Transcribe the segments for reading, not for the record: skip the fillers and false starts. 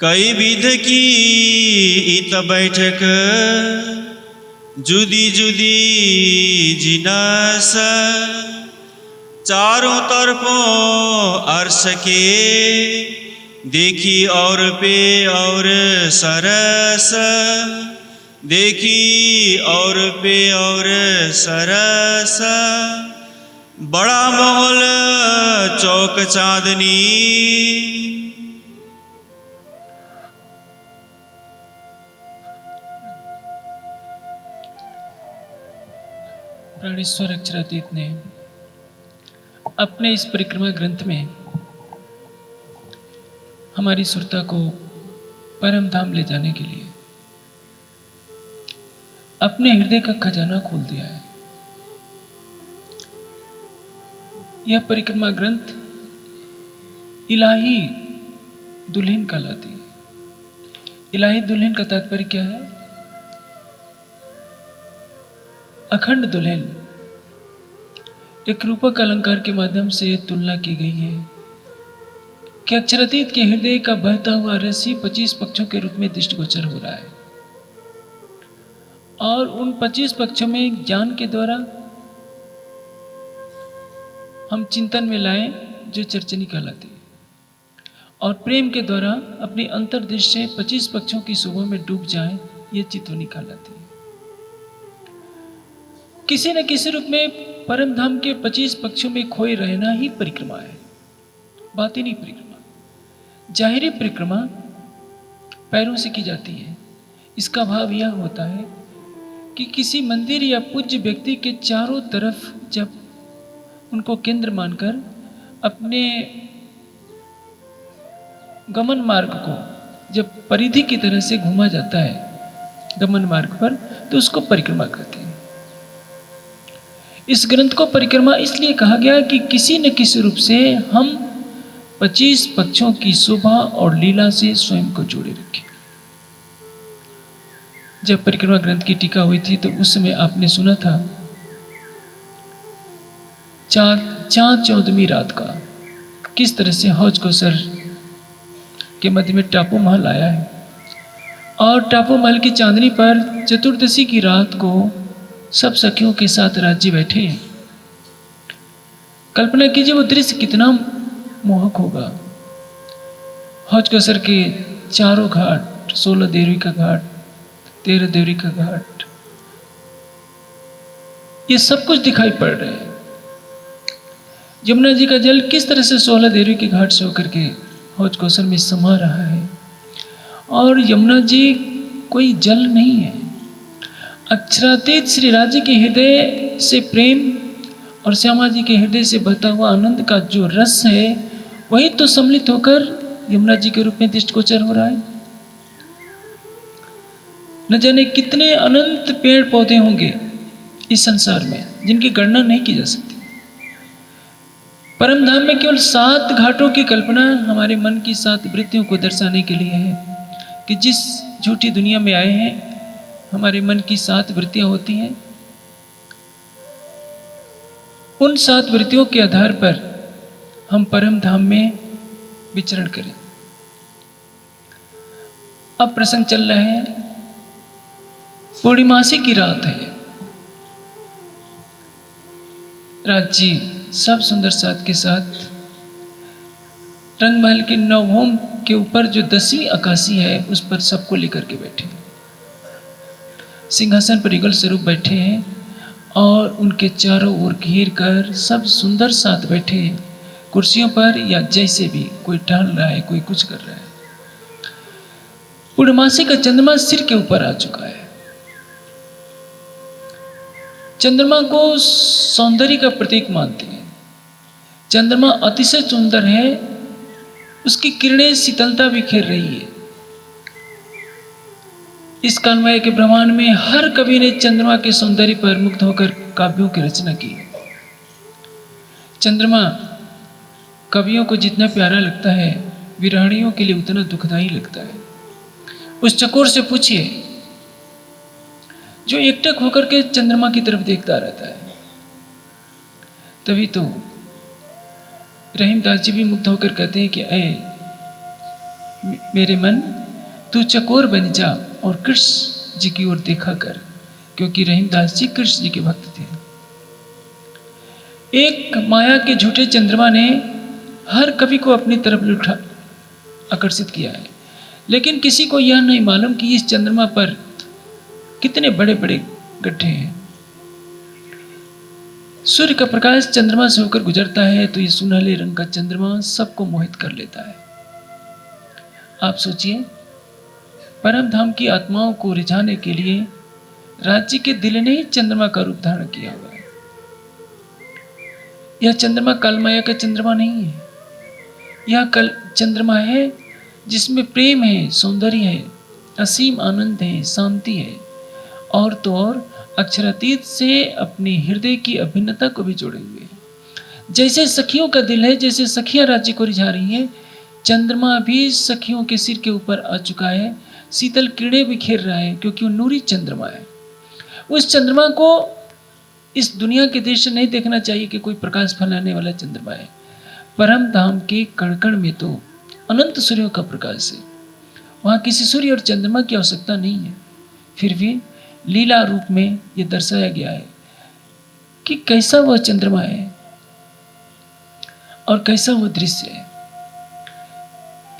कई विध की इत बैठक जुदी जुदी जिनस चारों तरफों अर्श के देखी और पे और सरस देखी और पे और सरस बड़ा महल चौक चांदनी प्राणेश्वर अक्षरातीत ने अपने इस परिक्रमा ग्रंथ में हमारी सुरता को परम धाम ले जाने के लिए अपने हृदय का खजाना खोल दिया है। यह परिक्रमा ग्रंथ इलाही दुल्हन कहलाती है। इलाही दुल्हन का तात्पर्य क्या है? अखंड दुल्हन। एक रूपक अलंकार के माध्यम से तुलना की गई है कि अक्षरातीत के हृदय का बहता हुआ रस ही 25 पक्षों के रूप में दृष्टिगोचर हो रहा है और उन 25 पक्षों में ज्ञान के द्वारा हम चिंतन में लाए जो चर्चनी कहलाती है और प्रेम के द्वारा अपनी अंतर्दृष्टि से 25 पक्षों की शोभा में डूब जाए ये चितवनी कहलाती है। किसी न किसी रूप में परम धाम के 25 पक्षों में खोए रहना ही परिक्रमा है, बातिनी परिक्रमा। जाहिरी परिक्रमा पैरों से की जाती है। इसका भाव यह होता है कि किसी मंदिर या पूज्य व्यक्ति के चारों तरफ जब उनको केंद्र मानकर अपने गमन मार्ग को जब परिधि की तरह से घूमा जाता है गमन मार्ग पर, तो उसको परिक्रमा कहते हैं। इस ग्रंथ को परिक्रमा इसलिए कहा गया कि किसी न किसी रूप से हम 25 पक्षों की शोभा और लीला से स्वयं को जोड़े रखें। जब परिक्रमा ग्रंथ की टीका हुई थी तो उस समय आपने सुना था चाँद 14वीं रात का किस तरह से हौज कौसर के मध्य में टापू महल आया है और टापू महल की चांदनी पर चतुर्दशी की रात को सब सखियों के साथ राज्य बैठे हैं। कल्पना कीजिए वो दृश्य कितना मोहक होगा। हौज कौसर के चारों घाट, 16 देवरी का घाट, 13 देवरी का घाट, ये सब कुछ दिखाई पड़ रहा है। यमुना जी का जल किस तरह से 16 देवरी के घाट से होकर के हौज कौसर में समा रहा है और यमुना जी कोई जल नहीं है। अक्षरातीत श्री राज्य के हृदय से प्रेम और श्यामा जी के हृदय से बहता हुआ आनंद का जो रस है वही तो सम्मिलित होकर यमुना जी के रूप में दृष्टिगोचर हो रहा है। न जाने कितने अनंत पेड़ पौधे होंगे इस संसार में जिनकी गणना नहीं की जा सकती। परम धाम में केवल 7 घाटों की कल्पना हमारे मन की 7 वृत्तियों को दर्शाने के लिए है कि जिस झूठी दुनिया में आए हैं हमारे मन की 7 वृत्तियां होती हैं। उन 7 वृत्तियों के आधार पर हम परम धाम में विचरण करें। अब प्रसंग चल रहा है, पूर्णिमासी की रात है। राज्य सब सुंदर साथ के साथ रंगमहल के नवभूम के ऊपर जो 10वीं आकाशी है उस पर सबको लेकर के बैठे, सिंहासन पर युगल स्वरूप बैठे हैं और उनके चारों ओर घेर कर सब सुंदर साथ बैठे हैं कुर्सियों पर या जैसे भी, कोई टहल रहा है, कोई कुछ कर रहा है। पूर्णमासी का चंद्रमा सिर के ऊपर आ चुका है। चंद्रमा को सौंदर्य का प्रतीक मानते हैं। चंद्रमा अतिशय सुंदर है, उसकी किरणें शीतलता बिखेर रही है। इस कालमय के ब्रह्मांड में हर कवि ने चंद्रमा के सौंदर्य पर मुग्ध होकर काव्यों की रचना की। चंद्रमा कवियों को जितना प्यारा लगता है विरहणियों के लिए उतना दुखदायी लगता है। उस चकोर से पूछिए जो एकटक होकर के चंद्रमा की तरफ देखता रहता है। तभी तो रहीमदास जी भी मुग्ध होकर कहते हैं कि ऐ मेरे मन तू चकोर बन जा और कृष्ण जी की ओर देखा कर, क्योंकि रहीमदास जी कृष्ण जी के भक्त थे। एक माया के झूठे चंद्रमा ने हर कवि को अपनी तरफ आकर्षित किया है, लेकिन किसी को यह नहीं मालूम कि इस चंद्रमा पर कितने बड़े बड़े गड्ढे हैं। सूर्य का प्रकाश चंद्रमा से होकर गुजरता है तो ये सुनहले रंग का चंद्रमा सबको मोहित कर लेता है। आप सोचिए, परम धाम की आत्माओं को रिझाने के लिए राज्य के दिल ने ही चंद्रमा का रूप धारण किया हुआ है। यह चंद्रमा कालमाया का चंद्रमा नहीं है। यह चंद्रमा है जिसमें प्रेम है, सौंदर्य है, असीम आनंद है, शांति है, और तो और अक्षरातीत से अपने हृदय की अभिन्नता को भी जोड़े हुए है। जैसे सखियों का दिल है, जैसे सखियां राज्य को रिझा रही हैं, चंद्रमा भी सखियों के सिर के ऊपर आ चुका है, शीतल किरणें बिखेर रहा है, क्योंकि वो नूरी चंद्रमा है। उस चंद्रमा को इस दुनिया के दृश्य नहीं देखना चाहिए कि कोई प्रकाश फैलाने वाला चंद्रमा है। परम धाम के कण कण में तो अनंत सूर्यों का प्रकाश है। वहाँ किसी सूर्य और चंद्रमा की आवश्यकता नहीं है। फिर भी लीला रूप में यह दर्शाया गया है कि कैसा वह चंद्रमा है और कैसा वह दृश्य है।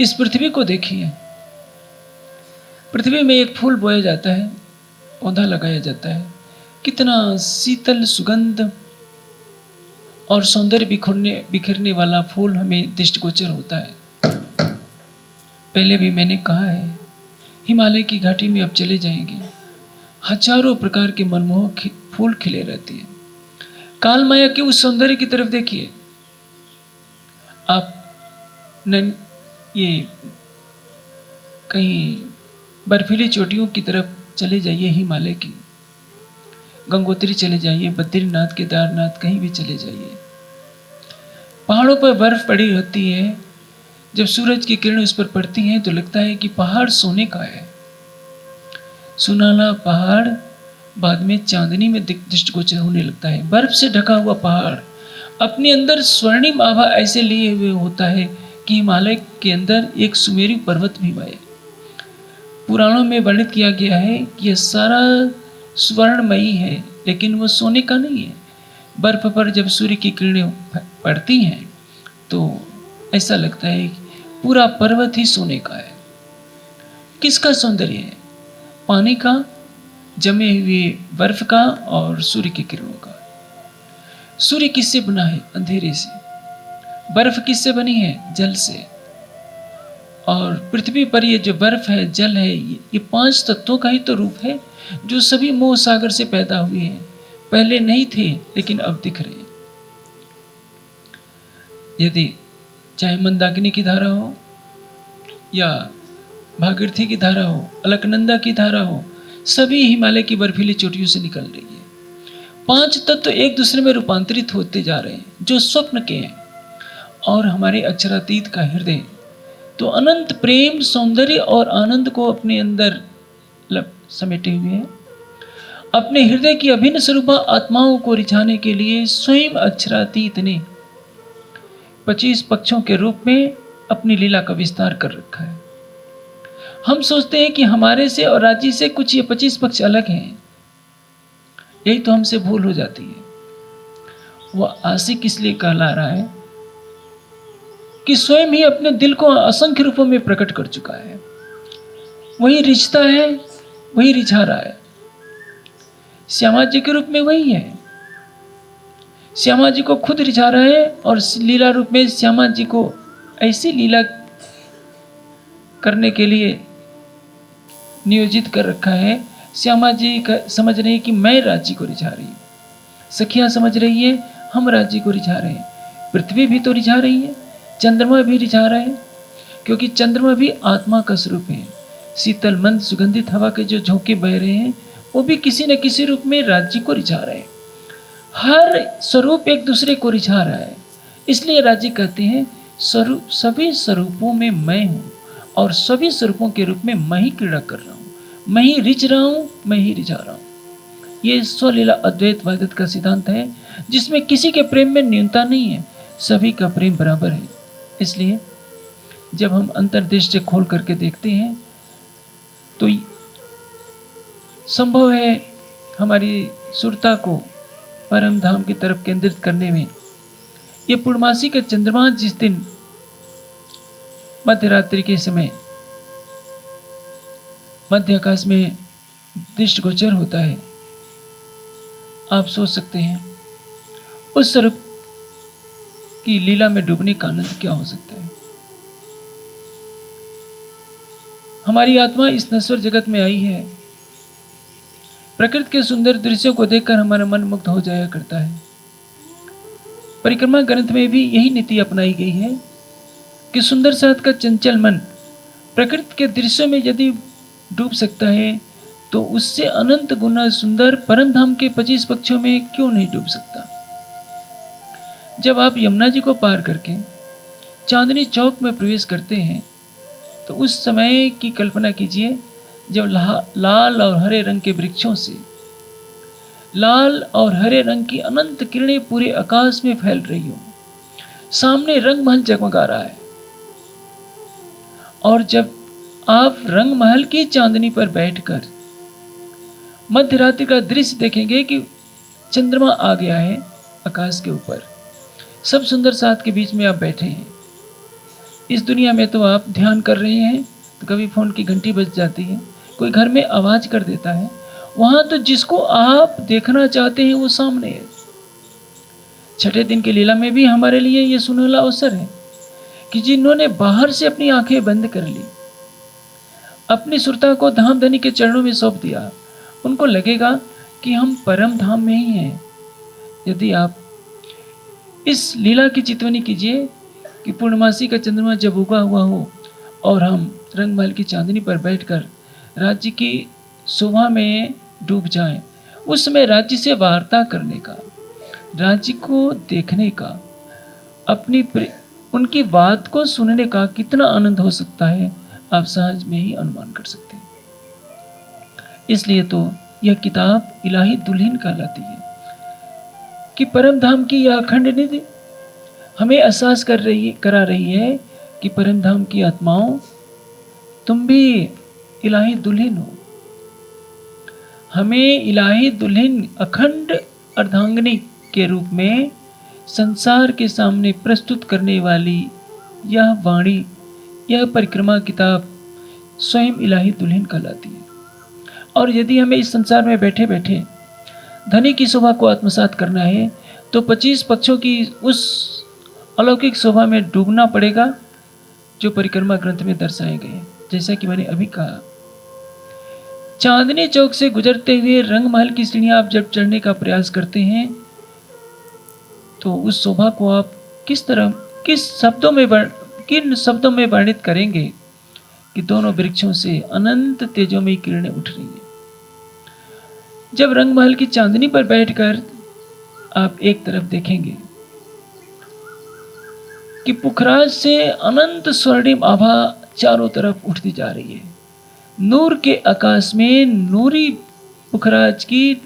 इस पृथ्वी को देखिए। पृथ्वी में एक फूल बोया जाता है, पौधा लगाया जाता है, कितना शीतल सुगंध और सौंदर्य बिखरने वाला फूल हमें दृष्टिगोचर होता है। पहले भी मैंने कहा है, हिमालय की घाटी में अब चले जाएंगे, हजारों प्रकार के मनमोहक फूल खिले रहते हैं। काल माया के उस सौंदर्य की तरफ देखिए। आप ये कहीं बर्फीली चोटियों की तरफ चले जाइए, हिमालय की, गंगोत्री चले जाइए, बद्रीनाथ, केदारनाथ, कहीं भी चले जाइए। पहाड़ों पर बर्फ पड़ी होती है। जब सूरज की किरणें उस पर पड़ती हैं तो लगता है कि पहाड़ सोने का है। सुनहला पहाड़ बाद में चांदनी में दृष्टिगोचर होने लगता है। बर्फ से ढका हुआ पहाड़ अपने अंदर स्वर्णिम आभा ऐसे लिए हुए होता है कि हिमालय के अंदर एक सुमेरु पर्वत भी है। पुराणों में वर्णित किया गया है कि यह सारा स्वर्णमयी है, लेकिन वो सोने का नहीं है। बर्फ पर जब सूर्य की किरणें पड़ती हैं तो ऐसा लगता है कि पूरा पर्वत ही सोने का है। किसका सौंदर्य है? पानी का, जमे हुए बर्फ का और सूर्य की किरणों का। सूर्य किससे बना है? अंधेरे से। बर्फ किससे बनी है? जल से। और पृथ्वी पर ये जो बर्फ है, जल है, ये 5 तत्वों का ही तो रूप है, जो सभी मोह सागर से पैदा हुए हैं। पहले नहीं थे लेकिन अब दिख रहे हैं। यदि चाहे मंदाकिनी की धारा हो या भागीरथी की धारा हो, अलकनंदा की धारा हो, सभी हिमालय की बर्फीली चोटियों से निकल रही है। 5 तत्व एक दूसरे में रूपांतरित होते जा रहे हैं, जो स्वप्न के हैं। और हमारे अक्षरातीत का हृदय तो अनंत प्रेम, सौंदर्य और आनंद को अपने अंदर समेटे हुए हैं। अपने हृदय की अभिन्न स्वरूपा आत्माओं को रिझाने के लिए स्वयं अक्षरातीत ने 25 पक्षों के रूप में अपनी लीला का विस्तार कर रखा है। हम सोचते हैं कि हमारे से और राज्य से कुछ ये 25 पक्ष अलग हैं। यही तो हमसे भूल हो जाती है। वह आशिक इसलिए कहला रहा है कि स्वयं ही अपने दिल को असंख्य रूपों में प्रकट कर चुका है। वही रिझता है, वही रिझा रहा है। श्यामा जी के रूप में वही है। श्यामा जी को खुद रिझा रहा है और लीला रूप में श्यामा जी को ऐसी लीला करने के लिए नियोजित कर रखा है। श्यामा जी का समझ रही है कि मैं राज्य को रिझा रही हूँ, सखियां समझ रही है हम राज्य को रिझा रहे हैं। पृथ्वी भी तो रिझा रही है, चंद्रमा भी रिझा रहा है, क्योंकि चंद्रमा भी आत्मा का स्वरूप है। शीतल मंद सुगंधित हवा के जो झोंके बह रहे हैं वो भी किसी न किसी रूप में राज्य को रिझा रहे हैं। हर स्वरूप एक दूसरे को रिझा रहा है। इसलिए राज्य कहते हैं स्वरूप, सभी स्वरूपों में मैं हूँ और सभी स्वरूपों के रूप में मैं ही क्रीड़ा कर रहा हूँ, मैं ही रिझ रहा हूँ, मैं ही रिझा रहा हूँ। ये स्वलीला अद्वैत वादत का सिद्धांत है, जिसमें किसी के प्रेम में न्यूनता नहीं है, सभी का प्रेम बराबर है। इसलिए जब हम अंतर्दृष्टि खोल करके देखते हैं तो संभव है हमारी सुरता को परम धाम की तरफ केंद्रित करने में ये पूर्णमासी का चंद्रमा जिस दिन मध्य रात्रि के समय मध्य आकाश में दृष्टिगोचर होता है, आप सोच सकते हैं उस स्वरूप की लीला में डूबने का आनंद क्या हो सकता है। हमारी आत्मा इस नश्वर जगत में आई है, प्रकृति के सुंदर दृश्यों को देखकर हमारा मन मुग्ध हो जाया करता है। परिक्रमा ग्रंथ में भी यही नीति अपनाई गई है कि सुंदर साथ का चंचल मन प्रकृति के दृश्यों में यदि डूब सकता है तो उससे अनंत गुना सुंदर परम धाम के 25 पक्षों में क्यों नहीं डूब सकता। जब आप यमुना जी को पार करके चांदनी चौक में प्रवेश करते हैं तो उस समय की कल्पना कीजिए जब लाल और हरे रंग के वृक्षों से लाल और हरे रंग की अनंत किरणें पूरे आकाश में फैल रही हो, सामने रंग महल जगमगा रहा है, और जब आप रंग महल की चांदनी पर बैठकर मध्य रात्रि का दृश्य देखेंगे कि चंद्रमा आ गया है आकाश के ऊपर, सब सुंदर साथ के बीच में आप बैठे हैं। इस दुनिया में तो आप ध्यान कर रहे हैं तो कभी फोन की घंटी बज जाती है, कोई घर में आवाज कर देता है, वहां तो जिसको आप देखना चाहते हैं वो सामने है। छठे दिन की लीला में भी हमारे लिए ये सुनहला अवसर है कि जिन्होंने बाहर से अपनी आंखें बंद कर ली, अपनी सुरता को धाम धनी के चरणों में सौंप दिया, उनको लगेगा कि हम परम धाम में ही हैं। यदि आप इस लीला की चितवनी कीजिए कि पूर्णमासी का चंद्रमा जब उगा हुआ हो और हम रंगमहल की चांदनी पर बैठकर राज्य की शोभा में डूब जाएं, उस समय राज्य से वार्ता करने का, राज्य को देखने का, अपनी उनकी बात को सुनने का कितना आनंद हो सकता है, आप सहज में ही अनुमान कर सकते हैं। इसलिए तो यह किताब इलाही दुल्हन कहलाती है कि परम धाम की यह अखंड निधि हमें एहसास करा रही है कि परम धाम की आत्माओं, तुम भी इलाही दुल्हन हो। हमें इलाही दुल्हन अखंड अर्धांगिनी के रूप में संसार के सामने प्रस्तुत करने वाली यह वाणी, यह परिक्रमा किताब स्वयं इलाही दुल्हन कहलाती है। और यदि हमें इस संसार में बैठे बैठे धनी की शोभा को आत्मसात करना है तो 25 पक्षों की उस अलौकिक शोभा में डूबना पड़ेगा जो परिक्रमा ग्रंथ में दर्शाए गए। जैसा कि मैंने अभी कहा, चांदनी चौक से गुजरते हुए रंग महल की सीढ़ियां आप जब चढ़ने का प्रयास करते हैं तो उस शोभा को आप किन शब्दों में वर्णित करेंगे कि दोनों वृक्षों से अनंत तेजोमयी किरणें उठ रही हैं। जब रंग महल की चांदनी पर बैठकर आप एक तरफ देखेंगे कि पुखराज से अनंत स्वर्णिम आभा चारों तरफ उठती जा रही है। नूर के आकाश में नूरी पुखराज की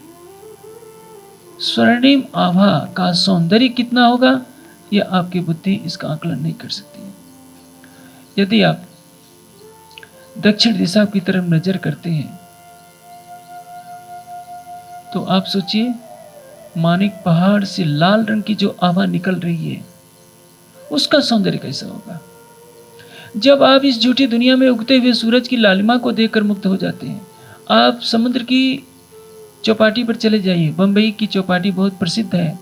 स्वर्णिम आभा का सौंदर्य कितना होगा, यह आपकी बुद्धि इसका आकलन नहीं कर सकती है। यदि आप दक्षिण दिशा की तरफ नजर करते हैं तो आप सोचिए, मानिक पहाड़ से लाल रंग की जो आभा निकल रही है उसका सौंदर्य कैसा होगा। जब आप इस झूठी दुनिया में उगते हुए सूरज की लालिमा को देखकर मुक्त हो जाते हैं, आप समुद्र की चौपाटी पर चले जाइए। बंबई की चौपाटी बहुत प्रसिद्ध है।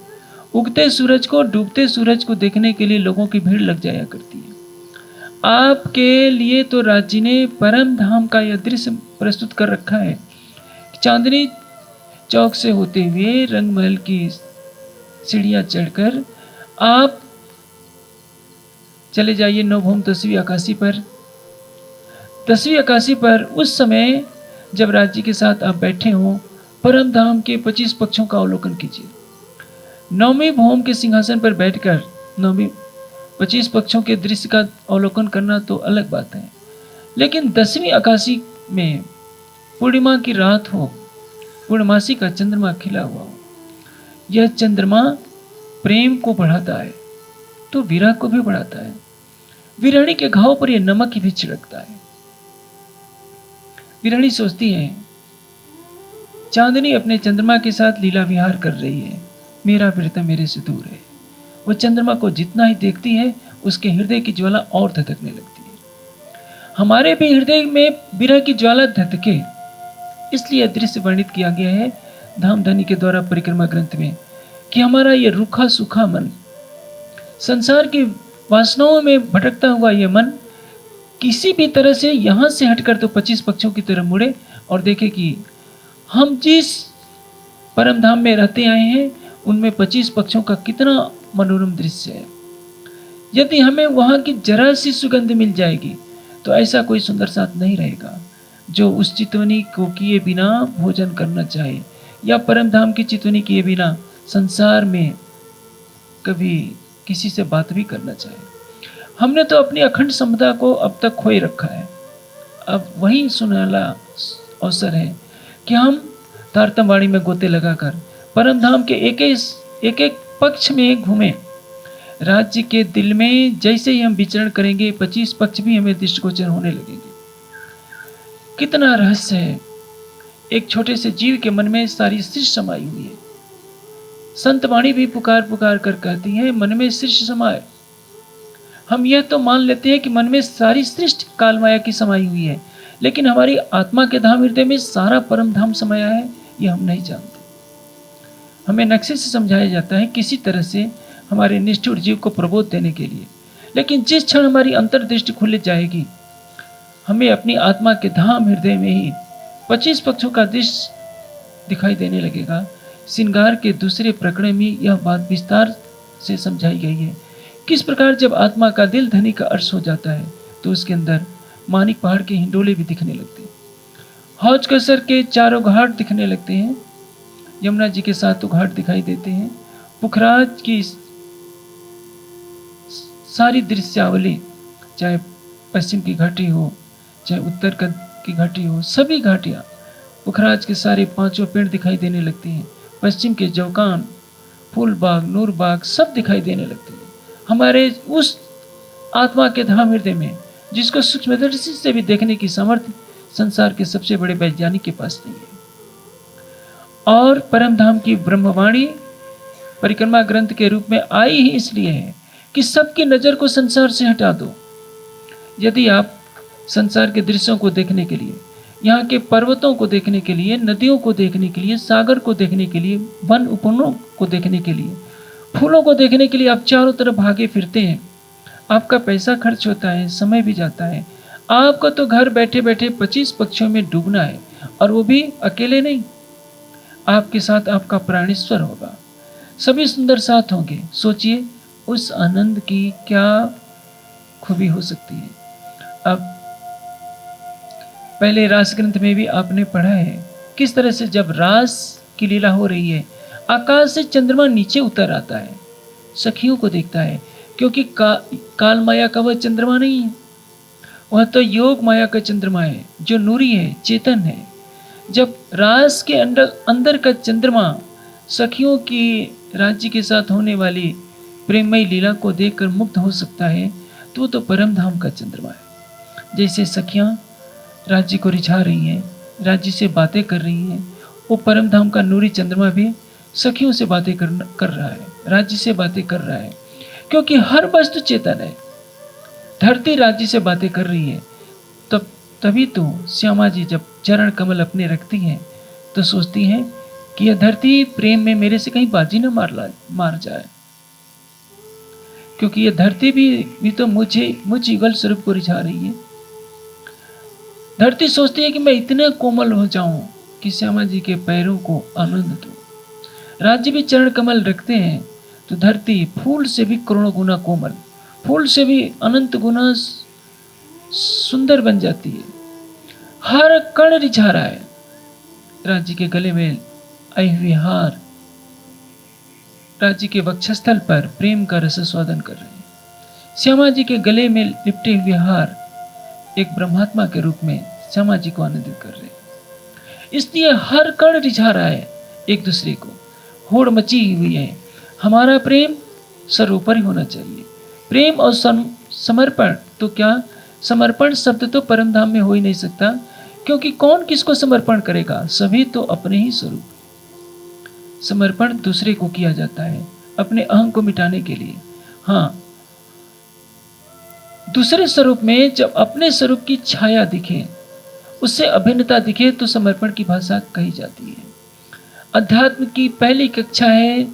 उगते सूरज को, डूबते सूरज को देखने के लिए लोगों की भीड़ लग जाया करती है। आपके लिए तो राज्य ने परम धाम का यह दृश्य प्रस्तुत कर रखा है। चांदनी चौक से होते हुए रंग महल की सीढ़ियां चढ़कर आप चले जाइए नवभूम 10वीं आकाशी पर। 10वीं आकाशी पर उस समय जब राज्य के साथ आप बैठे हों, परम धाम के 25 पक्षों का अवलोकन कीजिए। 9वीं भौम के सिंहासन पर बैठकर 25 पक्षों के दृश्य का अवलोकन करना तो अलग बात है, लेकिन 10वीं आकाशी में पूर्णिमा की रात हो, पूर्णमासी का चंद्रमा खिला हुआ हो, यह चंद्रमा प्रेम को बढ़ाता है तो विरह को भी बढ़ाता है। विरहणी के घाव पर यह नमक ही भी छिड़कता है। विरहणी सोचती है, चांदनी अपने चंद्रमा के साथ लीला विहार कर रही है, मेरा प्रीतम मेरे से दूर है। वो चंद्रमा को जितना ही देखती है, उसके हृदय की ज्वाला और धधकने लगती है। हमारे भी हृदय में विरह की ज्वाला धधके, इसलिए दृश्य वर्णित किया गया है धामधनी के द्वारा परिक्रमा ग्रंथ में कि हमारा ये रूखा सूखा मन, संसार की वासनाओं में भटकता हुआ ये मन किसी भी तरह से यहाँ से हटकर तो 25 पक्षों की तरफ मुड़े और देखे कि हम जिस परम धाम में रहते आए हैं उनमें 25 पक्षों का कितना मनोरम दृश्य है। यदि हमें वहाँ की जरा सी सुगंध मिल जाएगी तो ऐसा कोई सुंदर साथ नहीं रहेगा जो उस चितवनी को किए बिना भोजन करना चाहे या परम धाम की चितवनी किए बिना संसार में कभी किसी से बात भी करना चाहे। हमने तो अपनी अखंड संपदा को अब तक खोए रखा है। अब वही सुनहला अवसर है कि हम तारतमवाणी में गोते लगाकर परम धाम के एक एक पक्ष में घूमें। राज्य के दिल में जैसे ही हम विचरण करेंगे 25 पक्ष भी हमें दृष्टिगोचर होने लगेंगे। कितना रहस्य है, एक छोटे से जीव के मन में सारी सृष्टि समाई हुई है। संत वाणी भी पुकार पुकार कर कहती है, मन में सृष्टि समाये। हम यह तो मान लेते हैं कि मन में सारी सृष्टि काल माया की समाई हुई है, लेकिन हमारी आत्मा के धाम हृदय में सारा परम धाम समाया है, यह हम नहीं जानते। हमें नक्शे से समझाया जाता है किसी तरह से हमारे निष्ठुर जीव को प्रबोध देने के लिए, लेकिन जिस क्षण हमारी अंतर्दृष्टि खुल जाएगी हमें अपनी आत्मा के धाम हृदय में ही 25 पक्षों का दृश्य दिखाई देने लगेगा। श्रृंगार के दूसरे प्रकरण में यह बात विस्तार से समझाई गई है। किस प्रकार जब आत्मा का दिल धनी का अर्श हो जाता है तो उसके अंदर मानिक पहाड़ के हिंडोले भी दिखने लगते हैं, हौज कसर के चारों घाट दिखने लगते हैं, यमुना जी के सातों घाट दिखाई देते हैं, पुखराज की सारी दृश्यावली, चाहे पश्चिम की घाटी हो चाहे उत्तर की घाटी हो, सभी घाटियाँ पुखराज के सारे 5 पेड़ दिखाई देने लगती हैं। पश्चिम के जौकान, फूलबाग, नूरबाग सब दिखाई देने लगते हैं। हमारे उस आत्मा के धाम हृदय में जिसको सूक्ष्मदर्शी से भी देखने की सामर्थ्य संसार के सबसे बड़े वैज्ञानिक के पास नहीं है। और परम धाम की ब्रह्मवाणी परिक्रमा ग्रंथ के रूप में आई ही इसलिए है कि सबकी नजर को संसार से हटा दो। यदि आप संसार के दृश्यों को देखने के लिए, यहाँ के पर्वतों को देखने के लिए, नदियों को देखने के लिए, सागर को देखने के लिए, वन उपवनों को देखने के लिए, फूलों को देखने के लिए आप चारों तरफ भागे फिरते हैं, आपका पैसा खर्च होता है, समय भी जाता है। आपका तो घर बैठे बैठे 25 पक्षियों में डूबना है, और वो भी अकेले नहीं, आपके साथ आपका प्राणेश्वर होगा, सभी सुंदर साथ होंगे। सोचिए उस आनंद की क्या खूबी हो सकती है। अब पहले रास ग्रंथ में भी आपने पढ़ा है किस तरह से जब रास की लीला हो रही है आकाश से चंद्रमा नीचे उतर आता है, सखियों को देखता है, क्योंकि काल माया का वह चंद्रमा नहीं है, वह तो योग माया का चंद्रमा है जो नूरी है, चेतन है। जब रास के अंदर का चंद्रमा सखियों की राज्य के साथ होने वाली प्रेममयी लीला को देखकर मुक्त हो सकता है तो वो तो परम धाम का चंद्रमा है। जैसे सखियां राज्य को रिझा रही हैं, राज्य से बातें कर रही हैं, वो परम धाम का नूरी चंद्रमा भी सखियों से बातें कर रहा है, राज्य से बातें कर रहा है, क्योंकि हर वस्तु चेतन है। धरती राज्य से बातें कर रही है, तभी तो श्यामा जी जब चरण कमल अपने रखती हैं तो सोचती हैं कि यह धरती प्रेम में मेरे से कहीं बाजी न मार जाए, क्योंकि यह धरती भी तो मुझ युगल स्वरूप को रिझा रही है। धरती सोचती है कि मैं इतना कोमल हो जाऊं कि श्यामा जी के पैरों को आनंद दूं। राज्य भी चरण कमल रखते हैं तो धरती फूल से भी करोड़ों गुना कोमल, फूल से भी अनंत गुना सुंदर बन जाती है। हर कण रिझा रहा है। राज्य के गले में आई हुई हार राज्य के वक्षस्थल पर प्रेम का रस स्वादन कर रहे हैं। श्यामा जी के गले में लिपटे हुए हार एक ब्रह्मात्मा के रूप में श्यामा जी को आनंदित कर रहे हैं। इसलिए हर कण रिझा रहा है एक दूसरे को, होड़ मची हुई है। हमारा प्रेम सर्वोपरि होना चाहिए। प्रेम और समर्पण तो क्या समर्पण शब्द तो परम धाम में हो ही नहीं सकता, क्योंकि कौन किसको समर्पण करेगा, सभी तो अपने ही स्वरूप। समर्पण दूसरे को किया जाता है अपने अहं को मिटाने के लिए। हाँ, दूसरे स्वरूप में जब अपने स्वरूप की छाया दिखे, उससे अभिन्नता दिखे, तो समर्पण की भाषा कही जाती है। अध्यात्म की पहली कक्षा है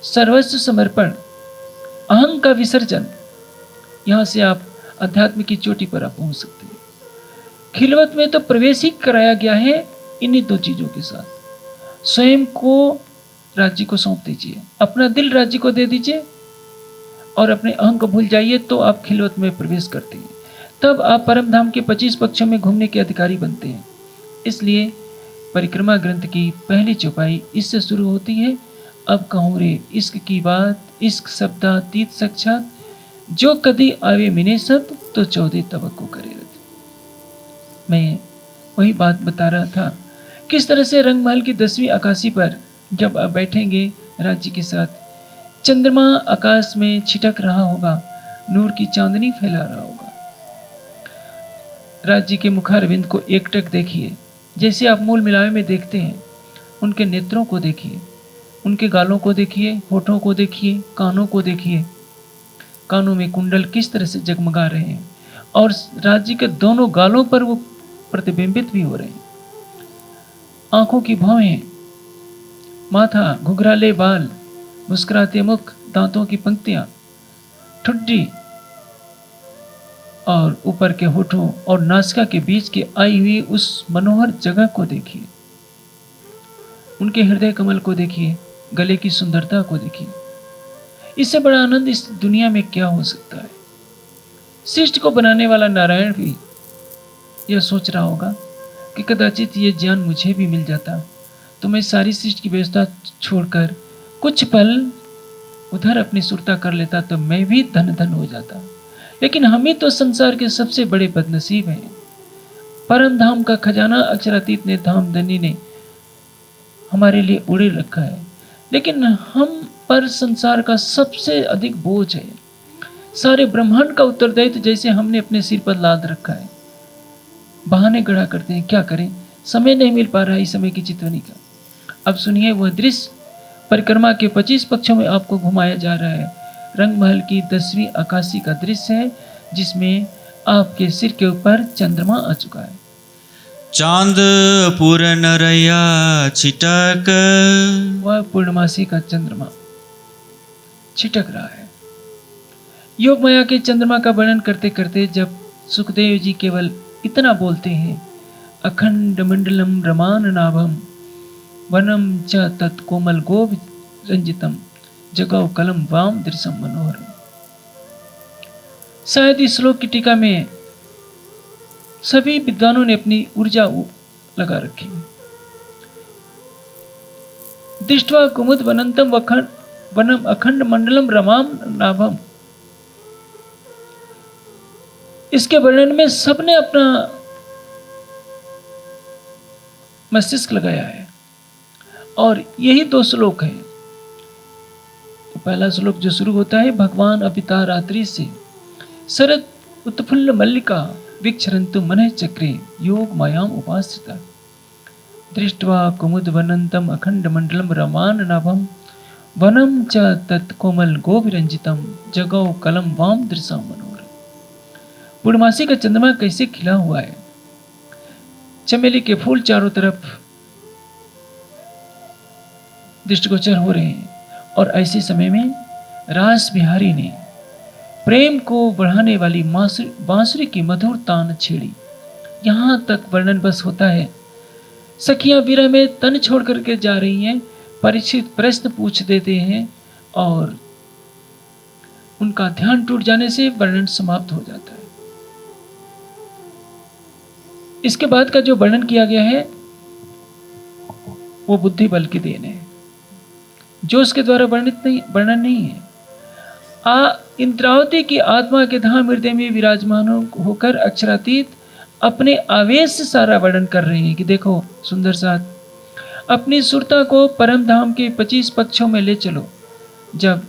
सर्वस्व समर्पण, अहं का विसर्जन। यहां से आप अध्यात्म की चोटी पर आप पहुंच सकते हैं। खिलवत में तो प्रवेश ही कराया गया है इन्हीं दो चीजों के साथ। स्वयं को राज्य को सौंप दीजिए, अपना दिल राज्य को दे दीजिए और अपने अहं को भूल जाइए, तो आप खिलवत में प्रवेश करते हैं। तब आप परम धाम के 25 पक्षों में घूमने के अधिकारी बनते हैं। इसलिए परिक्रमा ग्रंथ की पहली चौपाई इससे शुरू होती है, अब कहूँ रे इश्क की बात, इश्क शब्दातीत साक्षात, जो कदी आवे मिने सब, तो 14 तवक्को करे रत। मैं वही बात बता रहा था, किस तरह से रंगमहल की 10वीं आकाशी पर जब आप बैठेंगे राज्य के साथ, चंद्रमा आकाश में छिटक रहा होगा, नूर की चांदनी फैला रहा होगा। राज्य के मुखारविंद को एकटक देखिए, जैसे आप मूल मिलावे में देखते हैं। उनके नेत्रों को देखिए, उनके गालों को देखिए, होठों को देखिए, कानों को देखिए। कानों में कुंडल किस तरह से जगमगा रहे हैं और राज्य के दोनों गालों पर वो प्रतिबिंबित भी हो रहे हैं। आंखों की भौहें, माथा, घुघराले बाल, मुस्कुराते मुख, दांतों की पंक्तियां, ठुड्डी और ऊपर के होठों और नासिका के बीच की आई हुई उस मनोहर जगह को देखिए। उनके हृदय कमल को देखिए, गले की सुंदरता को देखिए। इससे बड़ा आनंद इस दुनिया में क्या हो सकता है। सृष्टि को बनाने वाला नारायण भी यह सोच रहा होगा कि कदाचित ये ज्ञान मुझे भी मिल जाता, तो मैं सारी सृष्टि की व्यवस्था छोड़कर कुछ पल उधर अपनी सुरता कर लेता, तो मैं भी धन धन हो जाता। लेकिन हम ही तो संसार के सबसे बड़े बदनसीब हैं। परम धाम का खजाना अक्षरातीत ने, धामधनी ने हमारे लिए उड़े रखा है, लेकिन हम पर संसार का सबसे अधिक बोझ है। सारे ब्रह्मांड का उत्तरदायित्व जैसे हमने अपने सिर पर लाद रखा है। बहाने गढ़ा करते हैं, क्या करें, समय नहीं मिल पा रहा है इस समय की चितवनी का। अब सुनिए वह दृश्य परिक्रमा के 25 पक्षों में आपको घुमाया जा रहा है। रंगमहल की 10वीं आकाशी का दृश्य है, जिसमें आपके सिर के ऊपर चंद्रमा आ चुका है। चांद पूरन रैया छिटक, वह पूर्णमासी का चंद्रमा छिटक रहा है। योग माया के चंद्रमा का वर्णन करते करते जब सुखदेव जी केवल इतना बोलते हैं, अखंड मंडलम रमान नाभम वनम च तत्कोमल गोभ रंजितम जगौ कलम वाम दृश्यम मनोहरम। शायद इस श्लोक की टीका में सभी विद्वानों ने अपनी ऊर्जा लगा रखी। दृष्ट्वा कुमुद वनंतम वनम अखंड मंडलम रमाम नाभम, इसके वर्णन में सबने अपना मस्तिष्क लगाया है। और यही 2 श्लोक हैं। तो पहला श्लोक जो शुरू होता है, भगवान अपिता रात्रि से शरद उत्फुल्ल मल्लिका विक्षरन्तु मनः चक्रे योग मायाम उपाश्रिता दृष्ट्वा कुमुद वनंतम अखंड मंडलम रमान नाभम वनम च तत्कोमल गोविरंजितम जगौ कलम वाम दृशा मनोहर। पूर्णमासी का चंद्रमा कैसे खिला हुआ है, चमेली के फूल चारों तरफ दृष्टिगोचर हो रहे हैं। और ऐसे समय में रास बिहारी ने प्रेम को बढ़ाने वाली बांसुरी की मधुर तान छेड़ी। यहाँ तक वर्णन बस होता है। सखियां विरह में तन छोड़ करके जा रही हैं, परीक्षित प्रश्न पूछ देते हैं और उनका ध्यान टूट जाने से वर्णन समाप्त हो जाता है। इसके बाद का जो वर्णन किया गया है वो बुद्धि बल की देन है, जो उसके द्वारा वर्णन नहीं है। इंद्रावती की आत्मा के धाम हृदय में विराजमान होकर अक्षरातीत अपने आवेश से सारा वर्णन कर रहे हैं कि देखो सुंदर साथ, अपनी सुरता को परम धाम के 25 पक्षों में ले चलो। जब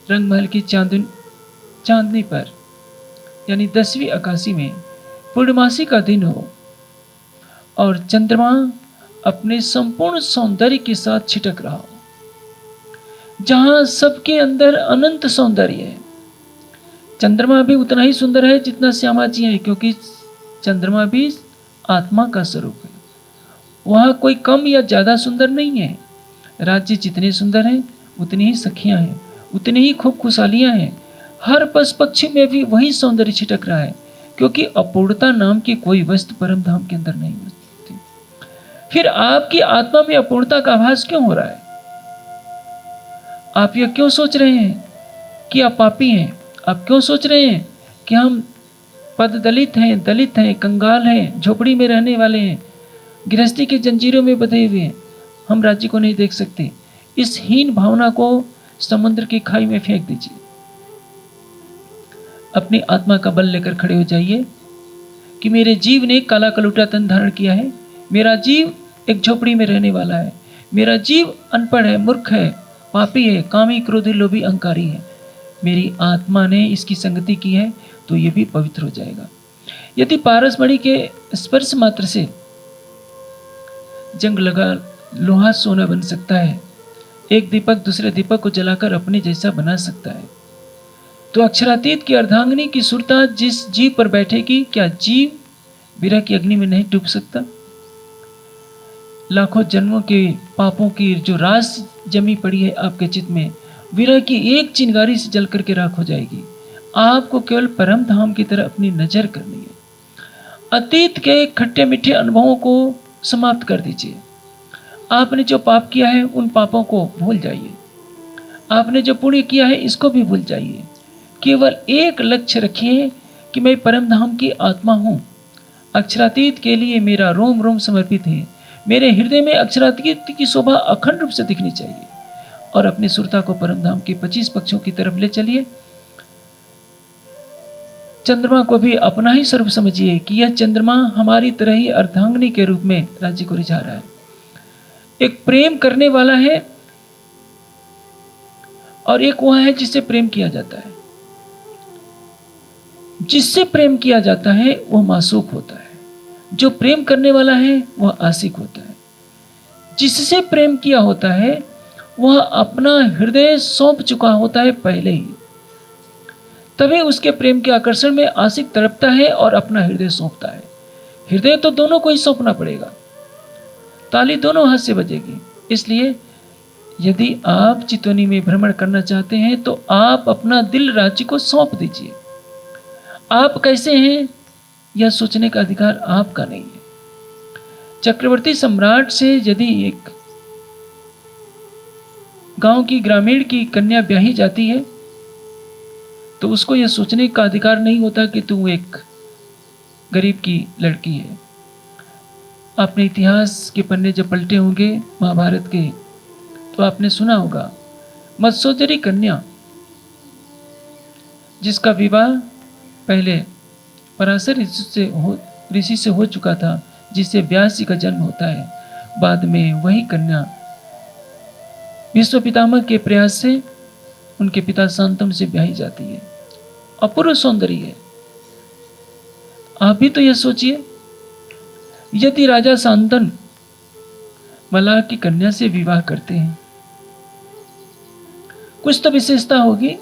रंगमहल की चांदनी पर यानी 10वीं आकाशी में पूर्णमासी का दिन हो और चंद्रमा अपने संपूर्ण सौंदर्य के साथ छिटक रहा हो, जहां सबके अंदर अनंत सौंदर्य है। चंद्रमा भी उतना ही सुंदर है जितना श्यामा जी है, क्योंकि चंद्रमा भी आत्मा का स्वरूप है। वहां कोई कम या ज्यादा सुंदर नहीं है। राज्य जितने सुंदर हैं उतनी ही सखियां हैं, उतनी ही खूब खुशहालियां हैं। हर पशु पक्षी में भी वही सौंदर्य छिटक रहा है, क्योंकि अपूर्णता नाम की कोई वस्तु परम धाम के अंदर नहीं होती। फिर आपकी आत्मा में अपूर्णता का आभास क्यों हो रहा है? आप यह क्यों सोच रहे हैं कि आप पापी हैं? आप क्यों सोच रहे हैं कि हम पद दलित हैं, कंगाल हैं, झोपड़ी में रहने वाले हैं, गृहस्थी की जंजीरों में बंधे हुए हैं, हम राज्य को नहीं देख सकते? इस हीन भावना को समुद्र की खाई में फेंक दीजिए। अपनी आत्मा का बल लेकर खड़े हो जाइए कि मेरे जीव ने काला कलूटा तन धारण किया है, मेरा जीव एक झोपड़ी में रहने वाला है, मेरा जीव अनपढ़ है, मूर्ख है, पापी है, कामी, क्रोधी, लोभी, अहंकारी है। मेरी आत्मा ने इसकी संगति की है तो ये भी पवित्र हो जाएगा। यदि पारसमणि के स्पर्श मात्र से जंग लगा लोहा सोना बन सकता है, एक दीपक दूसरे दीपक को जलाकर अपने जैसा बना सकता है, तो अक्षरातीत की अर्धांगिनी की सुरता जिस जीव पर बैठेगी, क्या जीव विरह की अग्नि में नहीं डूब सकता? लाखों जन्मों के पापों की जो रास जमी पड़ी है आपके चित्त में, विरह की एक चिंगारी से जल करके राख हो जाएगी। आपको केवल परम धाम की तरह अपनी नजर करनी है। अतीत के खट्टे मीठे अनुभवों को समाप्त कर दीजिए। आपने जो पाप किया है उन पापों को भूल जाइए, आपने जो पुण्य किया है इसको भी भूल जाइए। केवल एक लक्ष्य रखिए कि मैं परम धाम की आत्मा हूँ। अक्षरातीत के लिए मेरा रोम रोम समर्पित है। मेरे हृदय में अक्षरातीत की शोभा अखंड रूप से दिखनी चाहिए। और अपनी सुरता को परम धाम के 25 पक्षों की तरफ ले चलिए। चंद्रमा को भी अपना ही स्वरूप समझिए कि यह चंद्रमा हमारी तरह ही अर्धांगिनी के रूप में राज्य को रिझा रहा है। एक प्रेम करने वाला है और एक वह है जिससे प्रेम किया जाता है। जिससे प्रेम किया जाता है वह मासूक होता है, जो प्रेम करने वाला है वह आशिक होता है। जिससे प्रेम किया होता है वह अपना हृदय सौंप चुका होता है पहले ही, तभी उसके प्रेम के आकर्षण में आशिक तड़पता है और अपना हृदय सौंपता है। हृदय तो दोनों को ही सौंपना पड़ेगा, ताली दोनों हाथ से बजेगी। इसलिए यदि आप चितौनी में भ्रमण करना चाहते हैं तो आप अपना दिल राज्य को सौंप दीजिए। आप कैसे हैं यह सोचने का अधिकार आपका नहीं है। चक्रवर्ती सम्राट से यदि एक गांव की ग्रामीण की कन्या ब्याही जाती है तो उसको यह सोचने का अधिकार नहीं होता कि तू एक गरीब की लड़की है। आपने इतिहास के पन्ने जब पलटे होंगे महाभारत के, तो आपने सुना होगा मत्स्योदरी कन्या जिसका विवाह पहले पराशर ऋषि से हो चुका था, जिससे व्यास जी का जन्म होता है। बाद में वही कन्या विश्व पितामह के प्रयास से उनके पिता शांतनु से ब्याही जाती है। अपूर्व सौंदर्य है। आप भी तो यह सोचिए, यदि राजा शांतनु मलाह की कन्या से विवाह करते हैं, कुछ तो विशेषता होगी।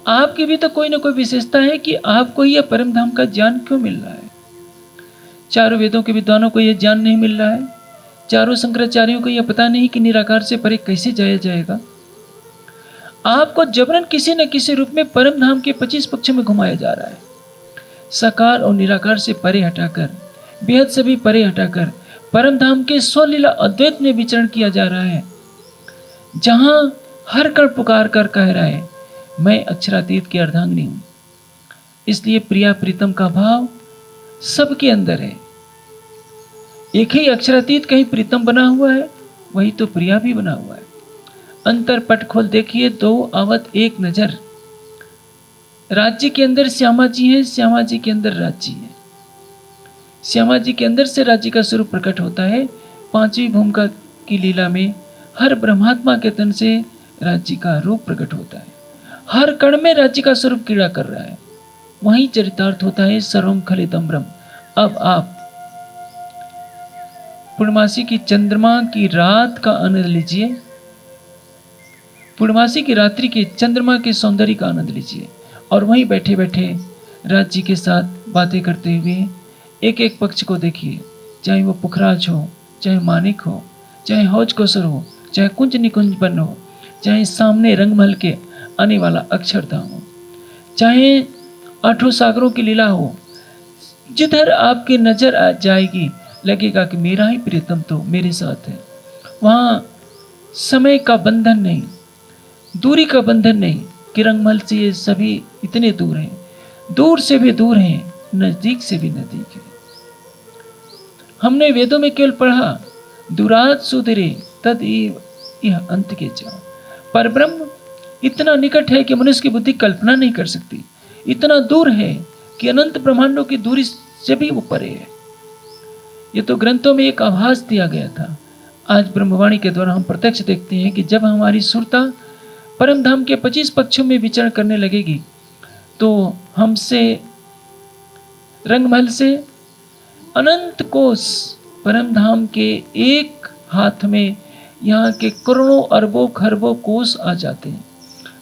आपकी भी तो कोई ना कोई विशेषता है कि आपको यह परम धाम का ज्ञान क्यों मिल रहा है। चारों वेदों के विद्वानों को यह ज्ञान नहीं मिल रहा है। चारों शंकराचार्यों को यह पता नहीं कि निराकार से परे कैसे जाया जाएगा। आपको जबरन किसी न किसी रूप में परम धाम के 25 पक्षों में घुमाया जा रहा है। साकार और निराकार से परे हटाकर, बेहद से भी परे हटाकर परम धाम के स्वलीला अद्वैत में विचरण किया जा रहा है, जहां हर कण पुकार कर कह रहा है मैं अक्षरातीत की अर्धांगिनी हूं। इसलिए प्रिया प्रीतम का भाव सबके अंदर है। एक ही अक्षरातीत कहीं प्रीतम बना हुआ है, वही तो प्रिया भी बना हुआ है। अंतर पट खोल देखिए, दो आवत एक नजर। राज्य के अंदर श्यामा जी है, श्यामा जी के अंदर राज्य है। श्यामा जी के अंदर से राज्य का स्वरूप प्रकट होता है। 5वीं भूमिका की लीला में हर ब्रह्मात्मा के तन से राज्य का रूप प्रकट होता है। हर कण में राज्य का स्वरूप क्रीड़ा कर रहा है। वहीं चरितार्थ होता है सर्वम खलिदम ब्रह्म। अब आप पूर्णमासी की चंद्रमा की रात का आनंद लीजिए, पूर्णमासी की रात्रि के चंद्रमा के सौंदर्य का आनंद लीजिए, और वहीं बैठे बैठे राज जी के साथ बातें करते हुए एक एक पक्ष को देखिए, चाहे वो पुखराज हो, चाहे मानिक हो, चाहे हौज कौसर हो, चाहे कुंज निकुंज बन हो, चाहे सामने रंगमहल के आने वाला अक्षरधाम हो, चाहे आठों सागरों की लीला हो, जिधर आपकी नजर आ जाएगी लगेगा कि मेरा ही प्रियतम तो मेरे साथ है। वहाँ समय का बंधन नहीं, दूरी का बंधन नहीं कि रंगमहल से ये सभी इतने दूर हैं, दूर से भी दूर हैं, नजदीक से भी नजदीक है। हमने वेदों में केवल पढ़ा दूरात सुधरे तद यह अंत के जा, पर ब्रह्म इतना निकट है कि मनुष्य की बुद्धि कल्पना नहीं कर सकती, इतना दूर है कि अनंत ब्रह्मांडों की दूरी से भी वो परे है। ये तो ग्रंथों में एक आभास दिया गया था, आज ब्रह्मवाणी के द्वारा हम प्रत्यक्ष देखते हैं कि जब हमारी सुरता परम धाम के 25 पक्षों में विचरण करने लगेगी तो हमसे रंगमहल से अनंत कोस परम धाम के एक हाथ में यहाँ के करोड़ों अरबों खरबों कोस आ जाते हैं।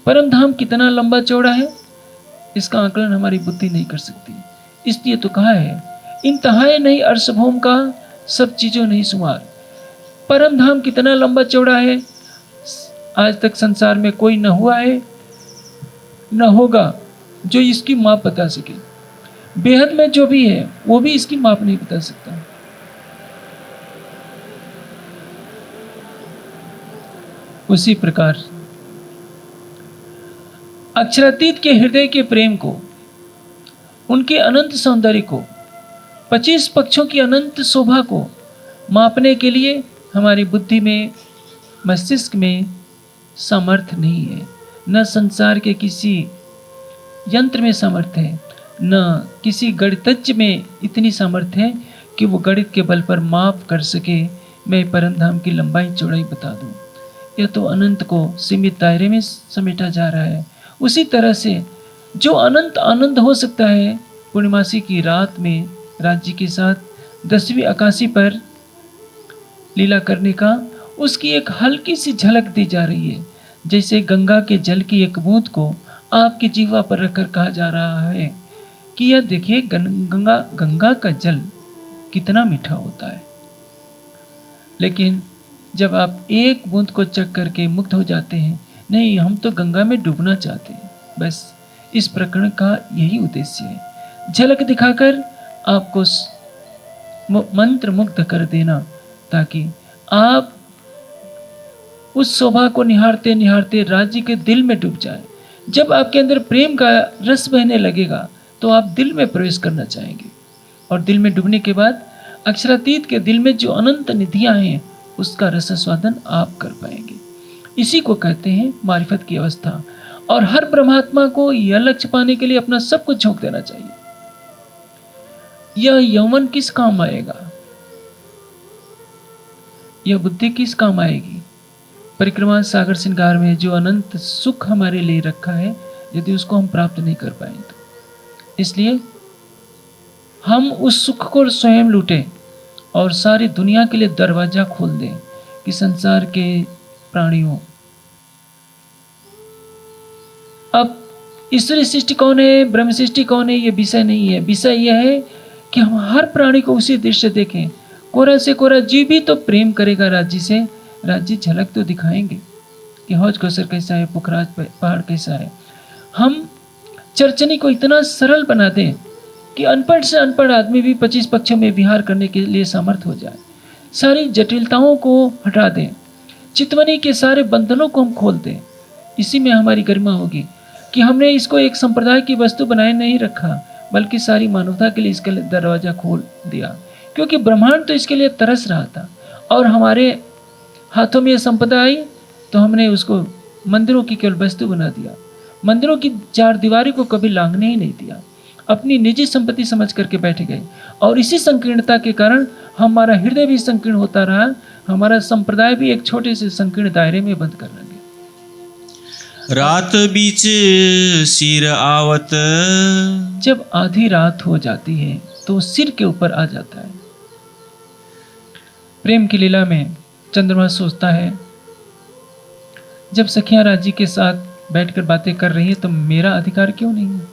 परम धाम कितना लंबा चौड़ा है इसका आकलन हमारी बुद्धि नहीं कर सकती, इसलिए तो कहा है इंतहाए नहीं अर्श भूम का, सब चीजों नहीं शुमार। परम धाम कितना लंबा चौड़ा है आज तक संसार में कोई न हुआ है न होगा जो इसकी माप बता सके। बेहद में जो भी है वो भी इसकी माप नहीं बता सकता। उसी प्रकार अक्षरातीत के हृदय के प्रेम को, उनके अनंत सौंदर्य को, 25 पक्षों की अनंत शोभा को मापने के लिए हमारी बुद्धि में, मस्तिष्क में सामर्थ्य नहीं है। न संसार के किसी यंत्र में सामर्थ्य है, न किसी गणितज्ञ में इतनी सामर्थ्य है कि वो गणित के बल पर माप कर सके मैं परम धाम की लंबाई चौड़ाई बता दूं। यह तो अनंत को सीमित दायरे में समेटा जा रहा है। उसी तरह से जो अनंत आनंद हो सकता है पूर्णिमासी की रात में राज्य के साथ 10वीं आकाशी पर लीला करने का, उसकी एक हल्की सी झलक दी जा रही है। जैसे गंगा के जल की एक बूंद को आपकी जीवा पर रखकर कहा जा रहा है कि यह देखिए गंगा का जल कितना मीठा होता है, लेकिन जब आप एक बूंद को चख करके मुक्त हो जाते हैं, नहीं हम तो गंगा में डूबना चाहते हैं। बस इस प्रकरण का यही उद्देश्य है, झलक दिखाकर आपको मंत्र मुग्ध कर देना, ताकि आप उस शोभा को निहारते निहारते राज्य के दिल में डूब जाए। जब आपके अंदर प्रेम का रस बहने लगेगा तो आप दिल में प्रवेश करना चाहेंगे, और दिल में डूबने के बाद अक्षरातीत के दिल में जो अनंत निधियां हैं उसका रसास्वादन आप कर पाएंगे। इसी को कहते हैं मारिफत की अवस्था। और हर ब्रह्मात्मा को यह लक्ष्य पाने के लिए अपना सब कुछ झोंक देना चाहिए। यह यौवन किस काम आएगा, यह बुद्धि किस काम आएगी? परिक्रमा सागर श्रृंगार में जो अनंत सुख हमारे लिए रखा है, यदि उसको हम प्राप्त नहीं कर पाए तो इसलिए हम उस सुख को स्वयं लूटें और सारी दुनिया के लिए दरवाजा खोल दें कि संसार के प्राणियों, अब ईश्वरी सृष्टि कौन है, ब्रह्म सृष्टि कौन है, यह विषय नहीं है। विषय यह है कि हम हर प्राणी को उसी दृश्य देखें। कोरा से कोरा जीव भी तो प्रेम करेगा राज्य से, राज्य झलक तो दिखाएंगे कि हौज कौसर कैसा है, पुखराज पहाड़ कैसा है। हम चर्चनी को इतना सरल बना दें कि अनपढ़ से अनपढ़ आदमी भी 25 पक्षों में विहार करने के लिए समर्थ हो जाए। सारी जटिलताओं को हटा दें, चितवनी के सारे बंधनों को हम खोल दें। इसी में हमारी गरिमा होगी कि हमने इसको एक संप्रदाय की वस्तु बनाए नहीं रखा, बल्कि सारी मानवता के लिए इसके लिए दरवाजा खोल दिया, क्योंकि ब्रह्मांड तो इसके लिए तरस रहा था। और हमारे हाथों में यह संपदा आई तो हमने उसको मंदिरों की केवल वस्तु बना दिया, मंदिरों की चार दीवारी को कभी लांघने ही नहीं दिया, अपनी निजी संपत्ति समझ करके बैठ गए। और इसी संकीर्णता के कारण हमारा हृदय भी संकीर्ण होता रहा, हमारा संप्रदाय भी एक छोटे से संकीर्ण दायरे में बंद कर रह गया। रात बीच सिर आवत। जब आधी रात हो जाती है तो सिर के ऊपर आ जाता है। प्रेम की लीला में चंद्रमा सोचता है, जब सखियां राजी के साथ बैठकर बातें कर रही है तो मेरा अधिकार क्यों नहीं है।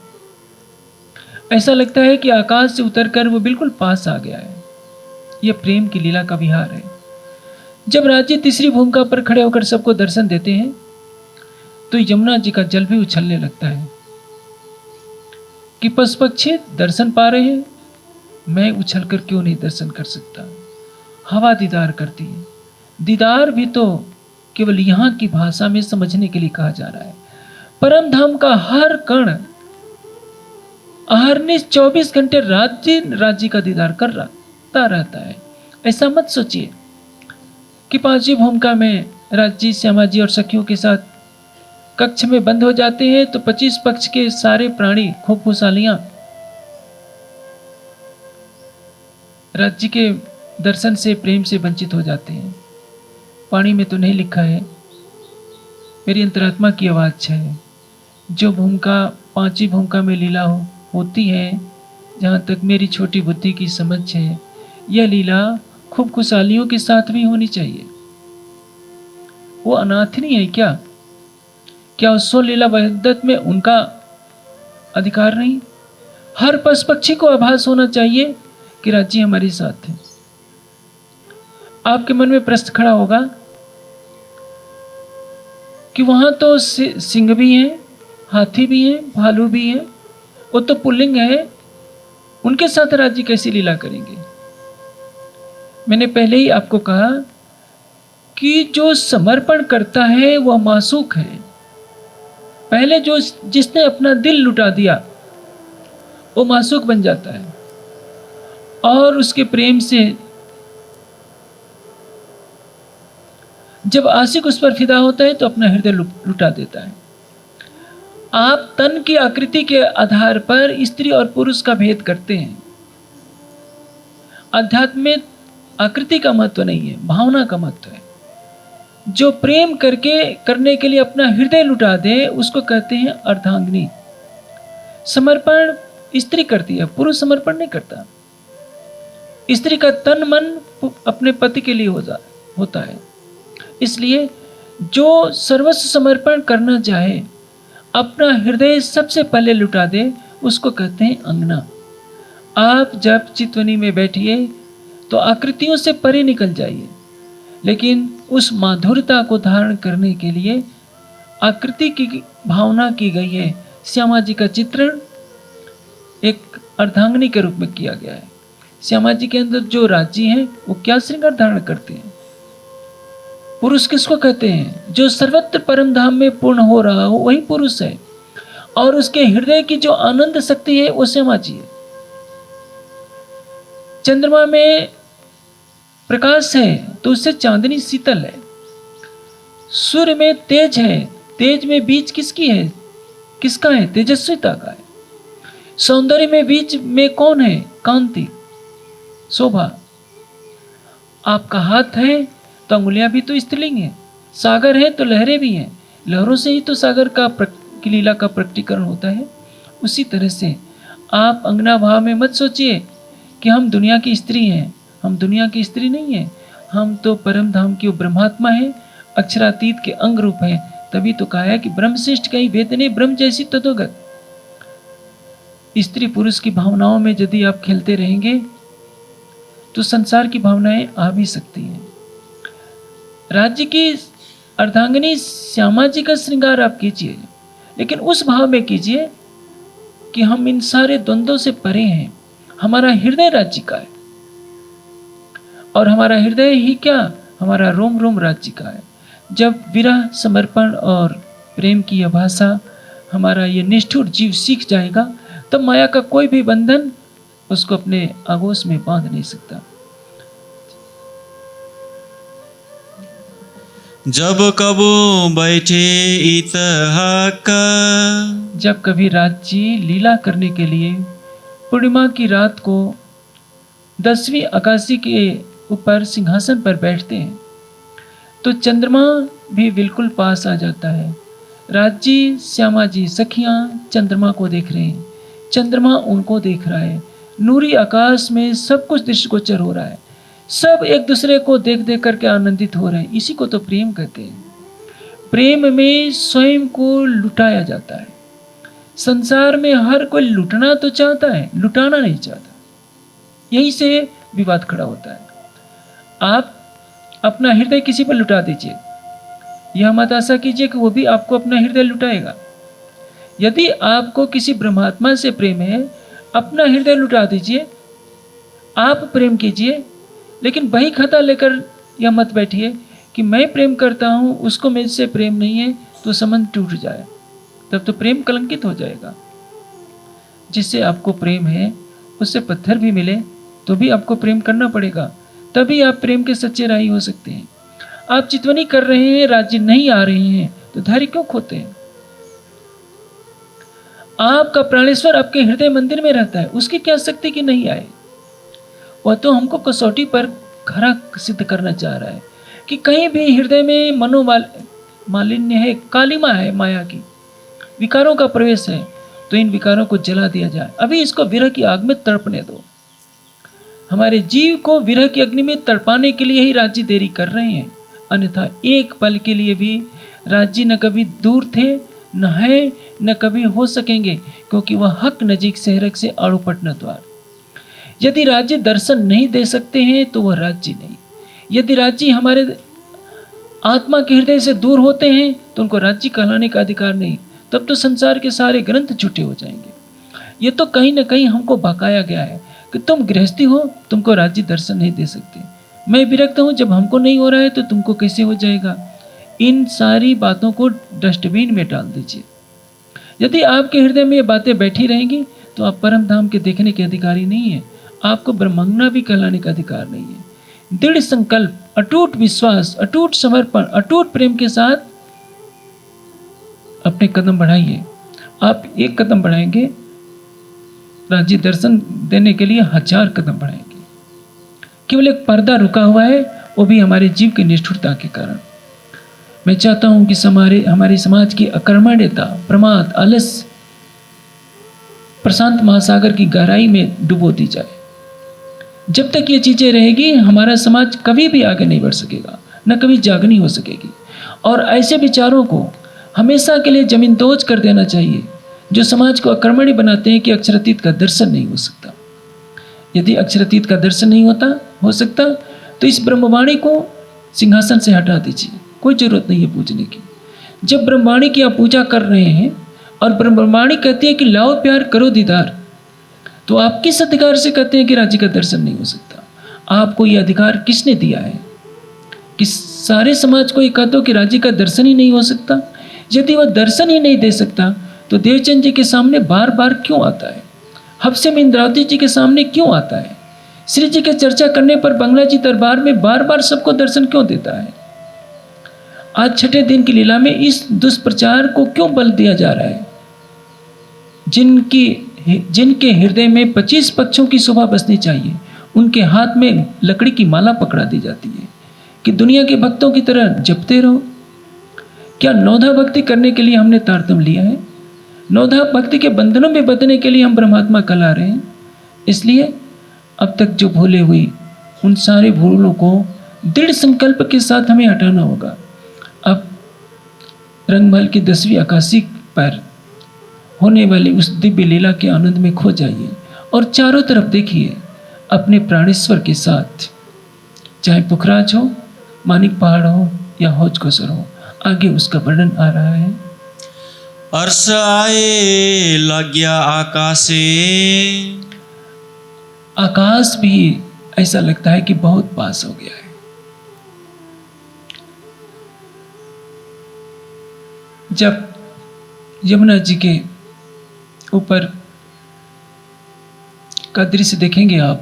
ऐसा लगता है कि आकाश से उतरकर वो बिल्कुल पास आ गया है। यह प्रेम की लीला का विहार है। जब राजी तीसरी भूमिका पर खड़े होकर सबको दर्शन देते हैं तो यमुना जी का जल भी उछलने लगता है कि पशु पक्षी दर्शन पा रहे हैं, मैं उछलकर क्यों नहीं दर्शन कर सकता। हवा दीदार करती है। दीदार भी तो केवल यहाँ की भाषा में समझने के लिए कहा जा रहा है। परम धाम का हर कण अहरनिश 24 घंटे राज्य का दीदार करता रहता है। ऐसा मत सोचिए कि पांचवी भूमिका में राज्य श्यामा जी और सखियों के साथ कक्ष में बंद हो जाते हैं तो 25 पक्ष के सारे प्राणी खूब खुशहालियां राज्य के दर्शन से प्रेम से वंचित हो जाते हैं। वाणी में तो नहीं लिखा है, मेरी अंतरात्मा की आवाज है। जो भूमिका पांचवी भूमिका में लीला होती है, जहाँ तक मेरी छोटी बुद्धि की समझ है, यह लीला खूब खुशहालियों के साथ भी होनी चाहिए। वो अनाथनी है क्या? क्या उस लीला वहदत में उनका अधिकार नहीं? हर पशु पक्षी को आभास होना चाहिए कि राज्य हमारे साथ है। आपके मन में प्रश्न खड़ा होगा कि वहां तो सिंह भी हैं, हाथी भी हैं, भालू भी हैं, वो तो पुल्लिंग है, उनके साथ राज्य कैसी लीला करेंगे? मैंने पहले ही आपको कहा कि जो समर्पण करता है वह मासूक है। पहले जिसने अपना दिल लुटा दिया वो मासूक बन जाता है और उसके प्रेम से जब आशिक उस पर फिदा होता है तो अपना हृदय लुटा देता है। आप तन की आकृति के आधार पर स्त्री और पुरुष का भेद करते हैं। अध्यात्म में आकृति का महत्व नहीं है, भावना का महत्व है। जो प्रेम करने के लिए अपना हृदय लुटा दे उसको कहते हैं अर्धांगिनी। समर्पण स्त्री करती है, पुरुष समर्पण नहीं करता। स्त्री का तन मन अपने पति के लिए होता है। इसलिए जो सर्वस्व समर्पण करना चाहे, अपना हृदय सबसे पहले लुटा दे, उसको कहते हैं अंगना। आप जब चितवनी में बैठिए तो आकृतियों से परे निकल जाइए, लेकिन उस माधुर्यता को धारण करने के लिए आकृति की भावना की गई है। श्यामा जी का चित्रण एक अर्धांगिनी के रूप में किया गया है। श्यामा जी के अंदर जो राज्य हैं वो क्या श्रृंगार धारण करते हैं? पुरुष किसको कहते हैं? जो सर्वत्र परम धाम में पूर्ण हो रहा हो वही पुरुष है, और उसके हृदय की जो आनंद शक्ति है वो श्यामा जी है। चंद्रमा में प्रकाश है तो उससे चांदनी शीतल है। सूर्य में तेज है, तेज में बीज किसकी है? किसका है? तेजस्विता का है। सौंदर्य में बीच में कौन है? कांति, शोभा। आपका हाथ है तो अंगुलियां भी तो स्त्रीलिंग है। सागर है तो लहरें भी हैं, लहरों से ही तो सागर की लीला का प्रकटीकरण होता है। उसी तरह से आप अंगना भाव में मत सोचिए कि हम दुनिया की स्त्री हैं। हम दुनिया की स्त्री नहीं है, हम तो परम धाम की ब्रह्मात्मा है, अक्षरातीत के अंग रूप है। तभी तो कहा है कि ब्रह्मश्रेष्ठ कहीं भेद नहीं, ब्रह्म जैसी तत्वगत। स्त्री पुरुष की भावनाओं में यदि आप खेलते रहेंगे तो संसार की भावनाएं आ भी सकती हैं। राज्य की अर्धांगिनी श्यामा जी का श्रृंगार आप कीजिए, लेकिन उस भाव में कीजिए कि हम इन सारे द्वंद्वों से परे हैं। हमारा हृदय राज्य का है, और हमारा हृदय ही क्या, हमारा रोम रोम राज्य का है। जब विरह, समर्पण और प्रेम की यह भाषा हमारा ये निष्ठुर जीव सीख जाएगा, तब माया का कोई भी बंधन उसको अपने आगोश में बांध नहीं सकता। जब कबो बैठे इतहाक। जब कभी राज्य लीला करने के लिए पूर्णिमा की रात को 10वीं आकाशी के ऊपर सिंहासन पर बैठते हैं तो चंद्रमा भी बिल्कुल पास आ जाता है। राज जी, श्यामा जी, सखियां चंद्रमा को देख रहे हैं, चंद्रमा उनको देख रहा है, नूरी आकाश में सब कुछ दृष्टिगोचर हो रहा है, सब एक दूसरे को देख देख करके आनंदित हो रहे हैं। इसी को तो प्रेम कहते हैं। प्रेम में स्वयं को लुटाया जाता है। संसार में हर कोई लुटना तो चाहता है, लुटाना नहीं चाहता। यहीं से विवाद खड़ा होता है। आप अपना हृदय किसी पर लुटा दीजिए, यह मत आशा कीजिए कि वो भी आपको अपना हृदय लुटाएगा। यदि आपको किसी ब्रह्मात्मा से प्रेम है, अपना हृदय लुटा दीजिए, आप प्रेम कीजिए, लेकिन वही खाता लेकर यह मत बैठिए कि मैं प्रेम करता हूं, उसको मुझसे प्रेम नहीं है, तो संबंध टूट जाए, तब तो प्रेम कलंकित हो जाएगा। जिससे आपको प्रेम है उससे पत्थर भी मिले तो भी आपको प्रेम करना पड़ेगा, तभी आप प्रेम के सच्चे राही हो सकते हैं। आप चितवनी कर रहे हैं, राज्य नहीं आ रहे हैं, तो धैर्य क्यों खोते हैं? आपका प्राणेश्वर आपके हृदय मंदिर में रहता है, उसकी क्या शक्ति कि नहीं आए? वह तो हमको कसौटी पर खरा सिद्ध करना चाह रहा है कि कहीं भी हृदय में मालिन्य है, कालिमा है, माया की विकारों का प्रवेश है, तो इन विकारों को जला दिया जाए। अभी इसको विरह की आग में तड़पने दो। हमारे जीव को विरह की अग्नि में तड़पाने के लिए ही राज्य देरी कर रहे हैं, अन्यथा एक पल के लिए भी राज्य न कभी दूर थे, न है, न कभी हो सकेंगे, क्योंकि वह हक नजीक से हरक से आड़ूपट न द्वार। यदि राज्य दर्शन नहीं दे सकते हैं तो वह राज्य नहीं। यदि राज्य हमारे आत्मा के हृदय से दूर होते हैं तो उनको राज्य कहलाने का अधिकार नहीं, तब तो संसार के सारे ग्रंथ झूठे हो जाएंगे। ये तो कहीं ना कहीं हमको बकाया गया है कि तुम गृहस्थी हो, तुमको राज्य दर्शन नहीं दे सकते। मैं विरक्त हूं, जब हमको नहीं हो रहा है तो तुमको कैसे हो जाएगा? इन सारी बातों को डस्टबिन में डाल दीजिए। यदि आपके हृदय में ये बातें बैठी रहेंगी तो आप परम धाम के देखने के अधिकारी नहीं है, आपको ब्रह्मंगना भी कहलाने का अधिकार नहीं है। दृढ़ संकल्प, अटूट विश्वास, अटूट समर्पण, अटूट प्रेम के साथ अपने कदम बढ़ाइए। आप एक कदम बढ़ाएंगे, राज्य दर्शन देने के लिए 1000 कदम बढ़ाएंगे। केवल एक पर्दा रुका हुआ है, वो भी हमारे जीव की निष्ठुरता के कारण। मैं चाहता हूं कि हमारे समाज की अकर्मण्यता, प्रमाद, आलस्य प्रशांत महासागर की गहराई में डुबो दी जाए। जब तक ये चीजें रहेगी, हमारा समाज कभी भी आगे नहीं बढ़ सकेगा, न कभी जागनी हो सकेगी। और ऐसे विचारों को हमेशा के लिए जमींदोज कर देना चाहिए जो समाज को अकर्मण्य बनाते हैं कि अक्षरातीत का दर्शन नहीं हो सकता। यदि अक्षरातीत का दर्शन नहीं हो सकता तो इस ब्रह्मवाणी को सिंहासन से हटा दीजिए, कोई जरूरत नहीं है पूजने की। जब ब्रह्मवाणी की आप पूजा कर रहे हैं और ब्रह्मवाणी कहती है कि लाओ प्यार करो दीदार, तो आप किस अधिकार से कहते हैं कि राज्य का दर्शन नहीं हो सकता? आपको यह अधिकार किसने दिया है कि सारे समाज को ये कह दो कि राज्य का दर्शन ही नहीं हो सकता? यदि वह दर्शन ही नहीं दे सकता तो देवचंद जी के सामने बार बार क्यों आता है? हफ्से में इंद्रावती जी के सामने क्यों आता है? श्री जी के चर्चा करने पर बंगला जी दरबार में बार बार सबको दर्शन क्यों देता है? आज छठे दिन की लीला में इस दुष्प्रचार को क्यों बल दिया जा रहा है? जिनके हृदय में 25 पक्षों की शोभा बसनी चाहिए, उनके हाथ में लकड़ी की माला पकड़ा दी जाती है कि दुनिया के भक्तों की तरह जपते रहो। क्या नौधा भक्ति करने के लिए हमने तारतम लिया है? नौधा भक्ति के बंधनों में बंधने के लिए हम परमात्मा कला रहे हैं। इसलिए अब तक जो भूले हुई उन सारे भूलों को दृढ़ संकल्प के साथ हमें हटाना होगा। अब रंगमहल की 10वीं आकाशी पर होने वाली उस दिव्य लीला के आनंद में खो जाइए और चारों तरफ देखिए अपने प्राणेश्वर के साथ, चाहे पुखराज हो, मानिक पहाड़ हो या हौज कोसर हो, आगे उसका वर्णन आ रहा है। अर्श आए लाग्या आकाशे, आकाश भी ऐसा लगता है कि बहुत पास हो गया है। जब यमुना जी के ऊपर का दृश्य देखेंगे आप,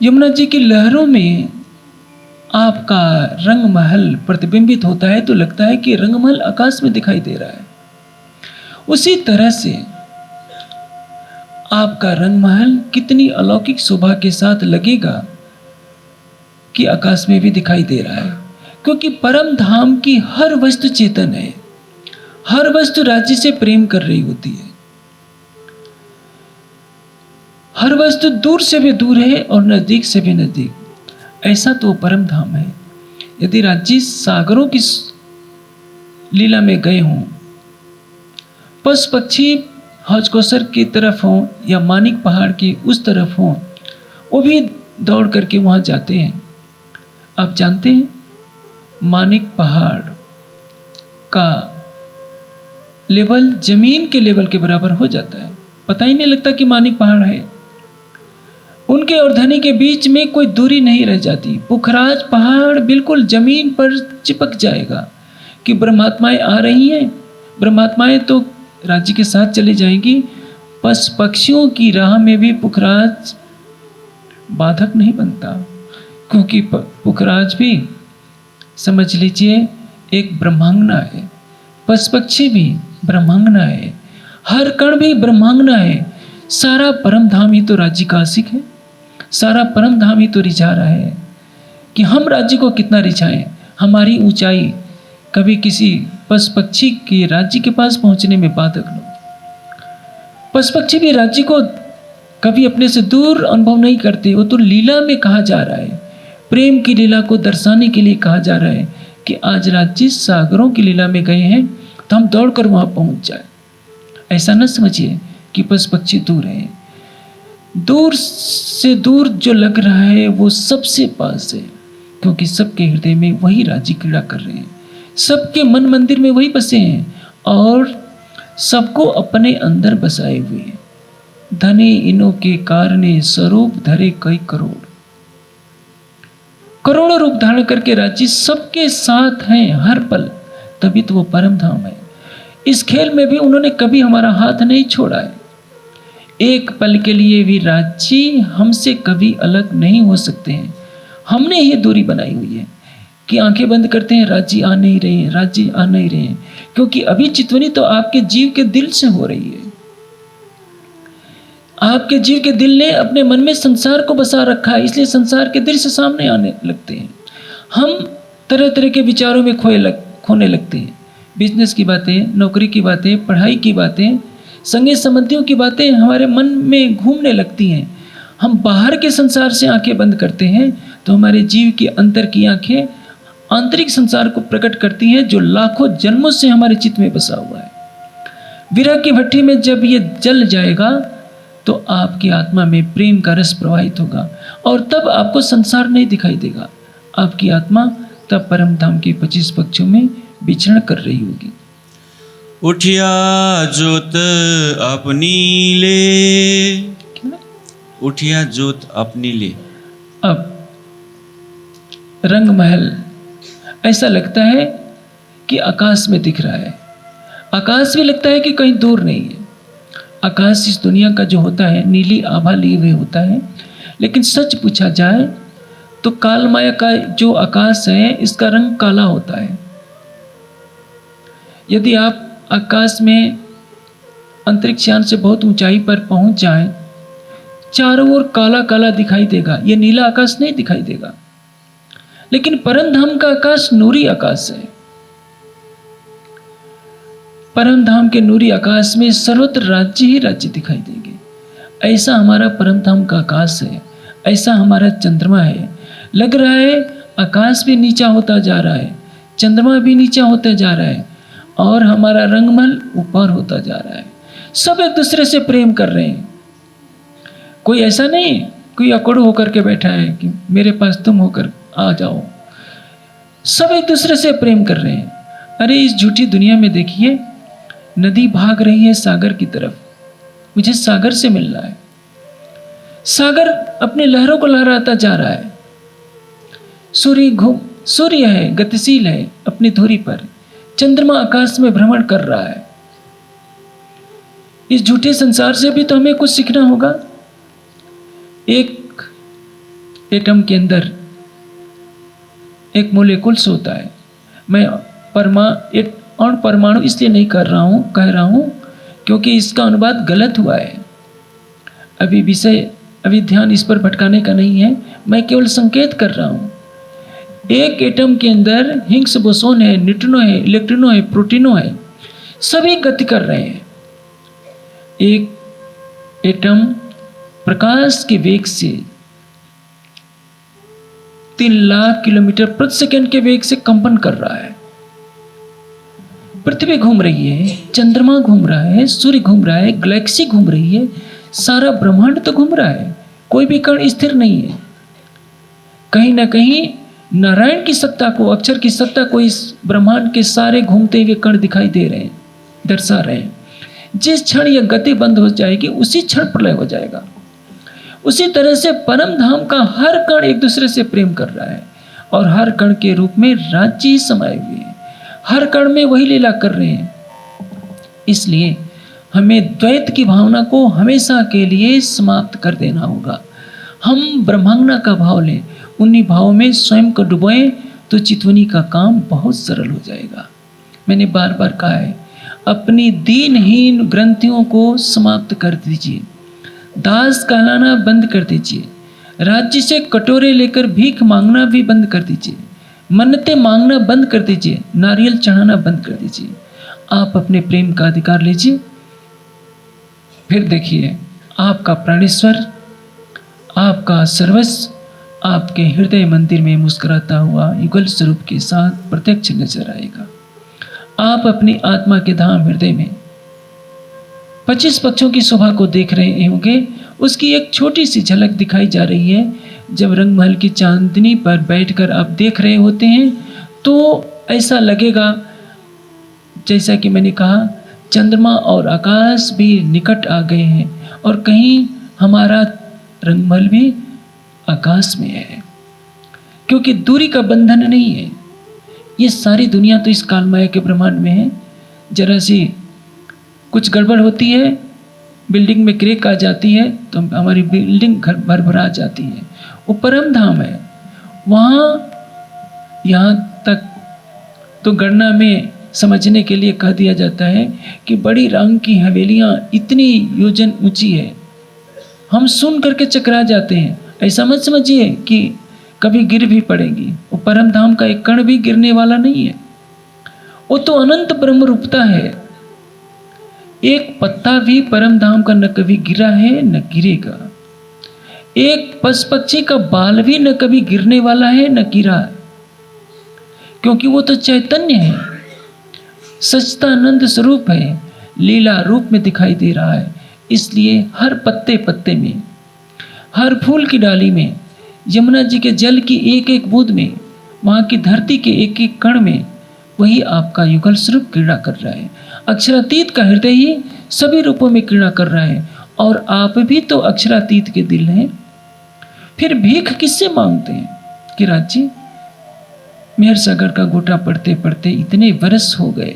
यमुना जी की लहरों में आपका रंगमहल प्रतिबिंबित होता है तो लगता है कि रंगमहल आकाश में दिखाई दे रहा है। उसी तरह से आपका रंगमहल कितनी अलौकिक शोभा के साथ लगेगा कि आकाश में भी दिखाई दे रहा है। क्योंकि परम धाम की हर वस्तु चेतन है, हर वस्तु राज्य से प्रेम कर रही होती है, हर वस्तु दूर से भी दूर है और नजदीक से भी नजदीक। ऐसा तो परम धाम है। यदि राज्य सागरों की लीला में गए हों, पशु पक्षी हौज कौसर की तरफ हों या मानिक पहाड़ की उस तरफ हों, वो भी दौड़ करके वहां जाते हैं। आप जानते हैं मानिक पहाड़ का लेवल जमीन के लेवल के बराबर हो जाता है, पता ही नहीं लगता कि मानिक पहाड़ है। उनके और धनी के बीच में कोई दूरी नहीं रह जाती। पुखराज पहाड़ बिल्कुल जमीन पर चिपक जाएगा कि ब्रह्मात्माएं आ रही हैं, ब्रह्मात्माएं तो राज्य के साथ चली जाएंगी। पशु पक्षियों की राह में भी पुखराज बाधक नहीं बनता, क्योंकि पुखराज भी समझ लीजिए एक ब्रह्मांगना है, पशु पक्षी भी ब्रह्मांगना है, हर कण भी ब्रह्मांगना है। सारा परम धाम ही तो राज्य का आशिक है, सारा परम धाम ही तो रिझा रहा है कि हम राज्य को कितना रिझाएं। हमारी ऊंचाई कभी किसी पशु पक्षी के राज्य के पास पहुंचने में बाधक न हो। पशु पक्षी भी राज्य को कभी अपने से दूर अनुभव नहीं करते। वो तो लीला में कहा जा रहा है, प्रेम की लीला को दर्शाने के लिए कहा जा रहा है कि आज राज्य सागरों की लीला में गए हैं तो हम दौड़कर वहां पहुंच जाए। ऐसा न समझिए कि पशु पक्षी दूर है। दूर से दूर जो लग रहा है वो सबसे पास है, क्योंकि सबके हृदय में वही राज्य क्रीड़ा कर रहे हैं, सबके मन मंदिर में वही बसे हैं और सबको अपने अंदर बसाए हुए हैं। धने इनो के कारणे स्वरूप धरे कई करोड़, करोड़ों रूप धारण करके राज्य सबके साथ हैं हर पल, तभी तो वो परम धाम है। इस खेल में भी उन्होंने कभी हमारा हाथ नहीं छोड़ा है। एक पल के लिए भी राज्य हमसे कभी अलग नहीं हो सकते हैं। हमने ही दूरी बनाई हुई है कि आंखें बंद करते हैं, राज्य आ नहीं रहे हैं, राज्य आ नहीं रहे हैं, क्योंकि अभी चितवनी तो आपके जीव के दिल से हो रही है। आपके जीव के दिल ने अपने मन में संसार को बसा रखा है, इसलिए संसार के दिल से सामने आने लगते हैं। हम तरह तरह के विचारों में खोने लगते हैं। बिजनेस की बातें, नौकरी की बातें, पढ़ाई की बातें, संगी संबंधियों की बातें हमारे मन में घूमने लगती हैं। हम बाहर के संसार से आंखें बंद करते हैं तो हमारे जीव के अंदर की आंखें आंतरिक संसार को प्रकट करती हैं, जो लाखों जन्मों से हमारे चित्त में बसा हुआ है। विरह की भट्टी में जब ये जल जाएगा तो आपकी आत्मा में प्रेम का रस प्रवाहित होगा और तब आपको संसार नहीं दिखाई देगा। आपकी आत्मा तब परम धाम के 25 पक्षों में विचरण कर रही होगी। उठिया जोत अपनी ले, उठिया जोत अपनी ले। अब रंग महल ऐसा लगता है कि आकाश में दिख रहा है, आकाश भी लगता है कि कहीं दूर नहीं है। आकाश इस दुनिया का जो होता है नीली आभा लिए हुए होता है, लेकिन सच पूछा जाए तो काल माया का जो आकाश है इसका रंग काला होता है। यदि आप आकाश में अंतरिक्ष यान से बहुत ऊंचाई पर पहुंच जाएं, चारों ओर काला काला दिखाई देगा, यह नीला आकाश नहीं दिखाई देगा। लेकिन परम धाम का आकाश नूरी आकाश है। परम धाम के नूरी आकाश में सर्वत्र राज्य ही राज्य दिखाई देंगे। ऐसा हमारा परम धाम का आकाश है, ऐसा हमारा चंद्रमा है। लग रहा है आकाश भी नीचा होता जा रहा है, चंद्रमा भी नीचा होता जा रहा है और हमारा रंगमहल ऊपर होता जा रहा है। सब एक दूसरे से प्रेम कर रहे हैं। कोई ऐसा नहीं कोई अकड़ होकर के बैठा है कि मेरे पास तुम होकर आ जाओ। सब एक दूसरे से प्रेम कर रहे हैं। अरे इस झूठी दुनिया में देखिए, नदी भाग रही है सागर की तरफ, मुझे सागर से मिलना है। सागर अपने लहरों को लहराता जा रहा है। सूर्य है, गतिशील है अपनी धुरी पर। चंद्रमा आकाश में भ्रमण कर रहा है। इस झूठे संसार से भी तो हमें कुछ सीखना होगा। एक एटम के अंदर एक मोलेकुल्स होता है। मैं परमाणु इसलिए नहीं कह रहा हूं क्योंकि इसका अनुवाद गलत हुआ है। अभी ध्यान इस पर भटकाने का नहीं है, मैं केवल संकेत कर रहा हूं। एक एटम के अंदर हिग्स बोसोन है, न्यूट्रिनो है, इलेक्ट्रॉनों है, प्रोटीनों है, सभी गति कर रहे हैं। एक एटम प्रकाश के वेग से 3 लाख किलोमीटर प्रति सेकंड के वेग से कंपन कर रहा है। पृथ्वी घूम रही है, चंद्रमा घूम रहा है, सूर्य घूम रहा है, गैलेक्सी घूम रही है, सारा ब्रह्मांड तो घूम रहा है। कोई भी कण स्थिर नहीं है। कहीं ना कहीं नारायण की सत्ता को, अक्षर की सत्ता को इस ब्रह्मांड के सारे घूमते हुए कण दिखाई दे रहे हैं, दर्शा रहे हैं। जिस क्षण यह गति बंद हो जाएगी उसी क्षण प्रलय हो जाएगा। उसी तरह से परम धाम का हर कण एक दूसरे से प्रेम कर रहा है और हर कण के रूप में राज्य ही समाये हुए हैं। हर कण में वही लीला कर रहे हैं। इसलिए हमें द्वैत की भावना को हमेशा के लिए समाप्त कर देना होगा। हम ब्रह्मांगना का भाव लें, उन्हीं भावों में स्वयं को डुबोएं तो चितवनी का काम बहुत सरल हो जाएगा। मैंने बार बार कहा है, अपनी दीनहीन ग्रंथियों को समाप्त कर दीजिए। दास कहलाना बंद कर दीजिए। राज्य से कटोरे लेकर भीख मांगना भी बंद कर दीजिए। मन्नतें मांगना बंद कर दीजिए। नारियल चढ़ाना बंद कर दीजिए। आप अपने प्रेम का अधिकार लीजिए। फिर देखिए, आपका प्राणेश्वर, आपका सर्वस्व आपके हृदय मंदिर में मुस्कुराता हुआ युगल स्वरूप के साथ प्रत्यक्ष नजर आएगा। आप अपनी आत्मा के धाम हृदय में 25 पक्षों की शोभा को देख रहे होंगे। उसकी एक छोटी सी झलक दिखाई जा रही है। जब रंगमहल की चांदनी पर बैठकर आप देख रहे होते हैं तो ऐसा लगेगा जैसा कि मैंने कहा, चंद्रमा और आकाश भी निकट आ गए हैं और कहीं हमारा रंगमहल भी आकाश में है, क्योंकि दूरी का बंधन नहीं है। ये सारी दुनिया तो इस कालमाया के ब्रह्मांड में है। जरा सी कुछ गड़बड़ होती है, बिल्डिंग में क्रैक आ जाती है तो हमारी बिल्डिंग घर भरभरा जाती है। वो परम धाम है। वहाँ यहाँ तक तो गणना में समझने के लिए कह दिया जाता है कि बड़ी रंग की हवेलियाँ इतनी योजन ऊंची है, हम सुन करके चकरा जाते हैं। ऐसा मत समझिए कि कभी गिर भी पड़ेगी। वो परम धाम का एक कण भी गिरने वाला नहीं है। वो तो अनंत ब्रह्म रूपता है। एक पत्ता भी परम धाम का न कभी गिरा है न गिरेगा। एक पशु पक्षी का बाल भी न कभी गिरने वाला है न गिरा, क्योंकि वो तो चैतन्य है, सच्चिदानंद स्वरूप है, लीला रूप में दिखाई दे रहा है। इसलिए हर पत्ते पत्ते में, हर फूल की डाली में, यमुना जी के जल की एक एक बूंद में, वहाँ की धरती के एक एक कण में वही आपका युगल स्वरूप क्रीड़ा कर रहा है। अक्षरातीत का हृदय ही सभी रूपों में क्रीड़ा कर रहा है और आप भी तो अक्षरातीत के दिल हैं। फिर भीख किससे मांगते हैं कि राज जी, मेहर सागर का गोटा पढ़ते पढ़ते इतने वर्ष हो गए,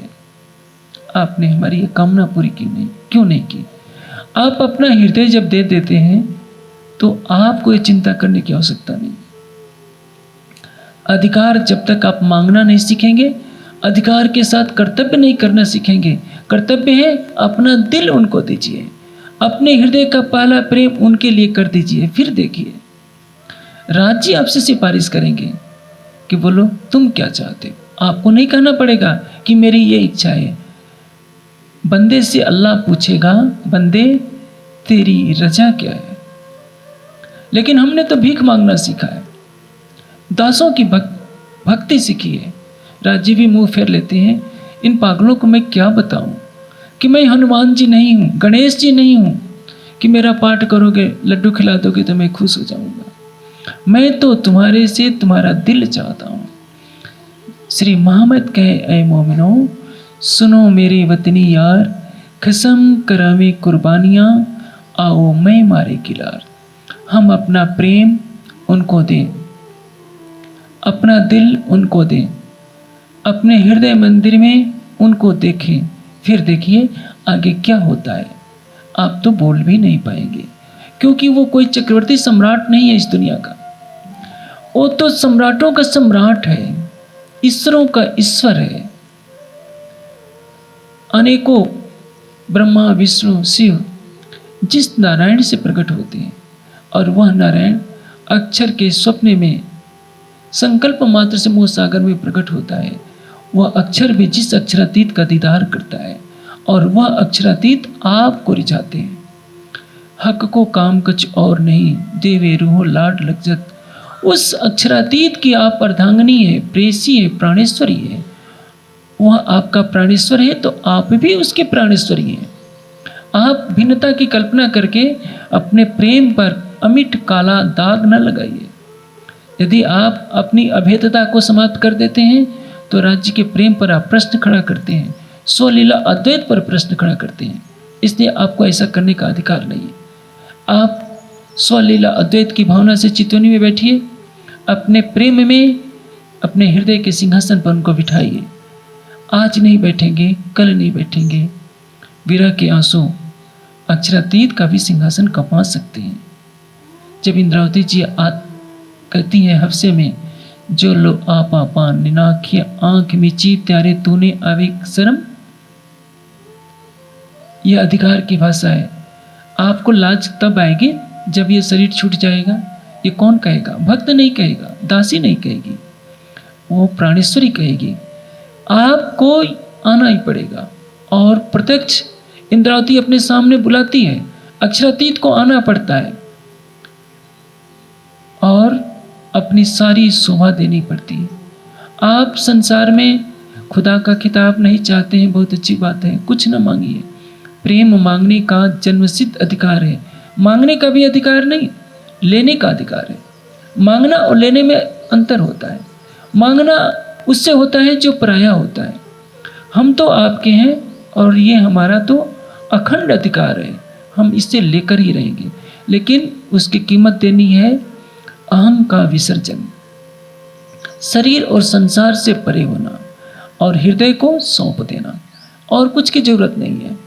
आपने हमारी ये कामना पूरी क्यों नहीं की? आप अपना हृदय जब दे देते हैं तो आपको ये चिंता करने की आवश्यकता नहीं। अधिकार जब तक आप मांगना नहीं सीखेंगे, अधिकार के साथ कर्तव्य नहीं करना सीखेंगे। कर्तव्य है अपना दिल उनको दीजिए, अपने हृदय का पहला प्रेम उनके लिए कर दीजिए। फिर देखिए राज जी आपसे सिफारिश करेंगे कि बोलो तुम क्या चाहते हो। आपको नहीं कहना पड़ेगा कि मेरी ये इच्छा है। बंदे से अल्लाह पूछेगा, बंदे तेरी रजा क्या है? लेकिन हमने तो भीख मांगना सीखा है, दासों की भक्ति सीखी है। राजी भी मुंह फेर लेते हैं। इन पागलों को मैं क्या बताऊं कि मैं हनुमान जी नहीं हूं, गणेश जी नहीं हूं कि मेरा पाठ करोगे, लड्डू खिला दोगे तो मैं खुश हो जाऊंगा। मैं तो तुम्हारे से तुम्हारा दिल चाहता हूं। श्री मोहम्मद कहे, ऐ मोमिनो सुनो मेरे वतनी यार, कसम करावे कुर्बानियाँ, आओ मैं मारे किलार। हम अपना प्रेम उनको दें, अपना दिल उनको दें, अपने हृदय मंदिर में उनको देखें। फिर देखिए आगे क्या होता है। आप तो बोल भी नहीं पाएंगे, क्योंकि वो कोई चक्रवर्ती सम्राट नहीं है इस दुनिया का। वो तो सम्राटों का सम्राट है, ईश्वरों का ईश्वर है। अनेकों ब्रह्मा विष्णु शिव जिस नारायण से प्रकट होते हैं, और वह नारायण अक्षर के स्वप्न में संकल्प मात्र से मोह सागर में प्रकट होता है। वह अक्षर भी जिस अक्षरातीत का दीदार करता है और वह अक्षरातीत आपको रिझाते हैं। हक को काम कुछ और नहीं, देवे रूहो लाड लज्जत। उस अक्षरातीत की आप अर्धांगिनी है, प्रेसी है, प्राणेश्वरी है। वह आपका प्राणेश्वर है तो आप भी उसके प्राणेश्वरी हैं। आप भिन्नता की कल्पना करके अपने प्रेम पर अमिट काला दाग न लगाइए। यदि आप अपनी अभेदता को समाप्त कर देते हैं तो राज्य के प्रेम पर आप प्रश्न खड़ा करते हैं, स्वलीला अद्वैत पर प्रश्न खड़ा करते हैं। इसलिए आपको ऐसा करने का अधिकार नहीं है। आप स्वलीला अद्वैत की भावना से चितौनी में बैठिए, अपने प्रेम में अपने हृदय के सिंहासन पर उनको बिठाइए। आज नहीं बैठेंगे, कल नहीं बैठेंगे, विरह के आंसू अक्षरातीत का भी सिंहासन कपा सकते हैं। जब इंद्रावती जी कहती हैं हफ्से में, जो लो आपा पान निनाखिया आंख मीची त्यारे तूने आवे शर्म। यह अधिकार की भाषा है। आपको लाज तब आएगी जब यह शरीर छूट जाएगा। ये कौन कहेगा? भक्त नहीं कहेगा, दासी नहीं कहेगी, वो प्राणेश्वरी कहेगी। आपको आना ही पड़ेगा। और प्रत्यक्ष इंद्रावती अपने सामने बुलाती है, अक्षरातीत को आना पड़ता है और अपनी सारी शोभा देनी पड़ती है। आप संसार में खुदा का खिताब नहीं चाहते हैं, बहुत अच्छी बात है, कुछ न मांगिए। प्रेम मांगने का जन्मसिद्ध अधिकार है। मांगने का भी अधिकार नहीं, लेने का अधिकार है। मांगना और लेने में अंतर होता है। मांगना उससे होता है जो पराया होता है। हम तो आपके हैं और ये हमारा तो अखंड अधिकार है, हम इससे लेकर ही रहेंगे। लेकिन उसकी कीमत देनी है अहम का विसर्जन, शरीर और संसार से परे होना और हृदय को सौंप देना, और कुछ की जरूरत नहीं है।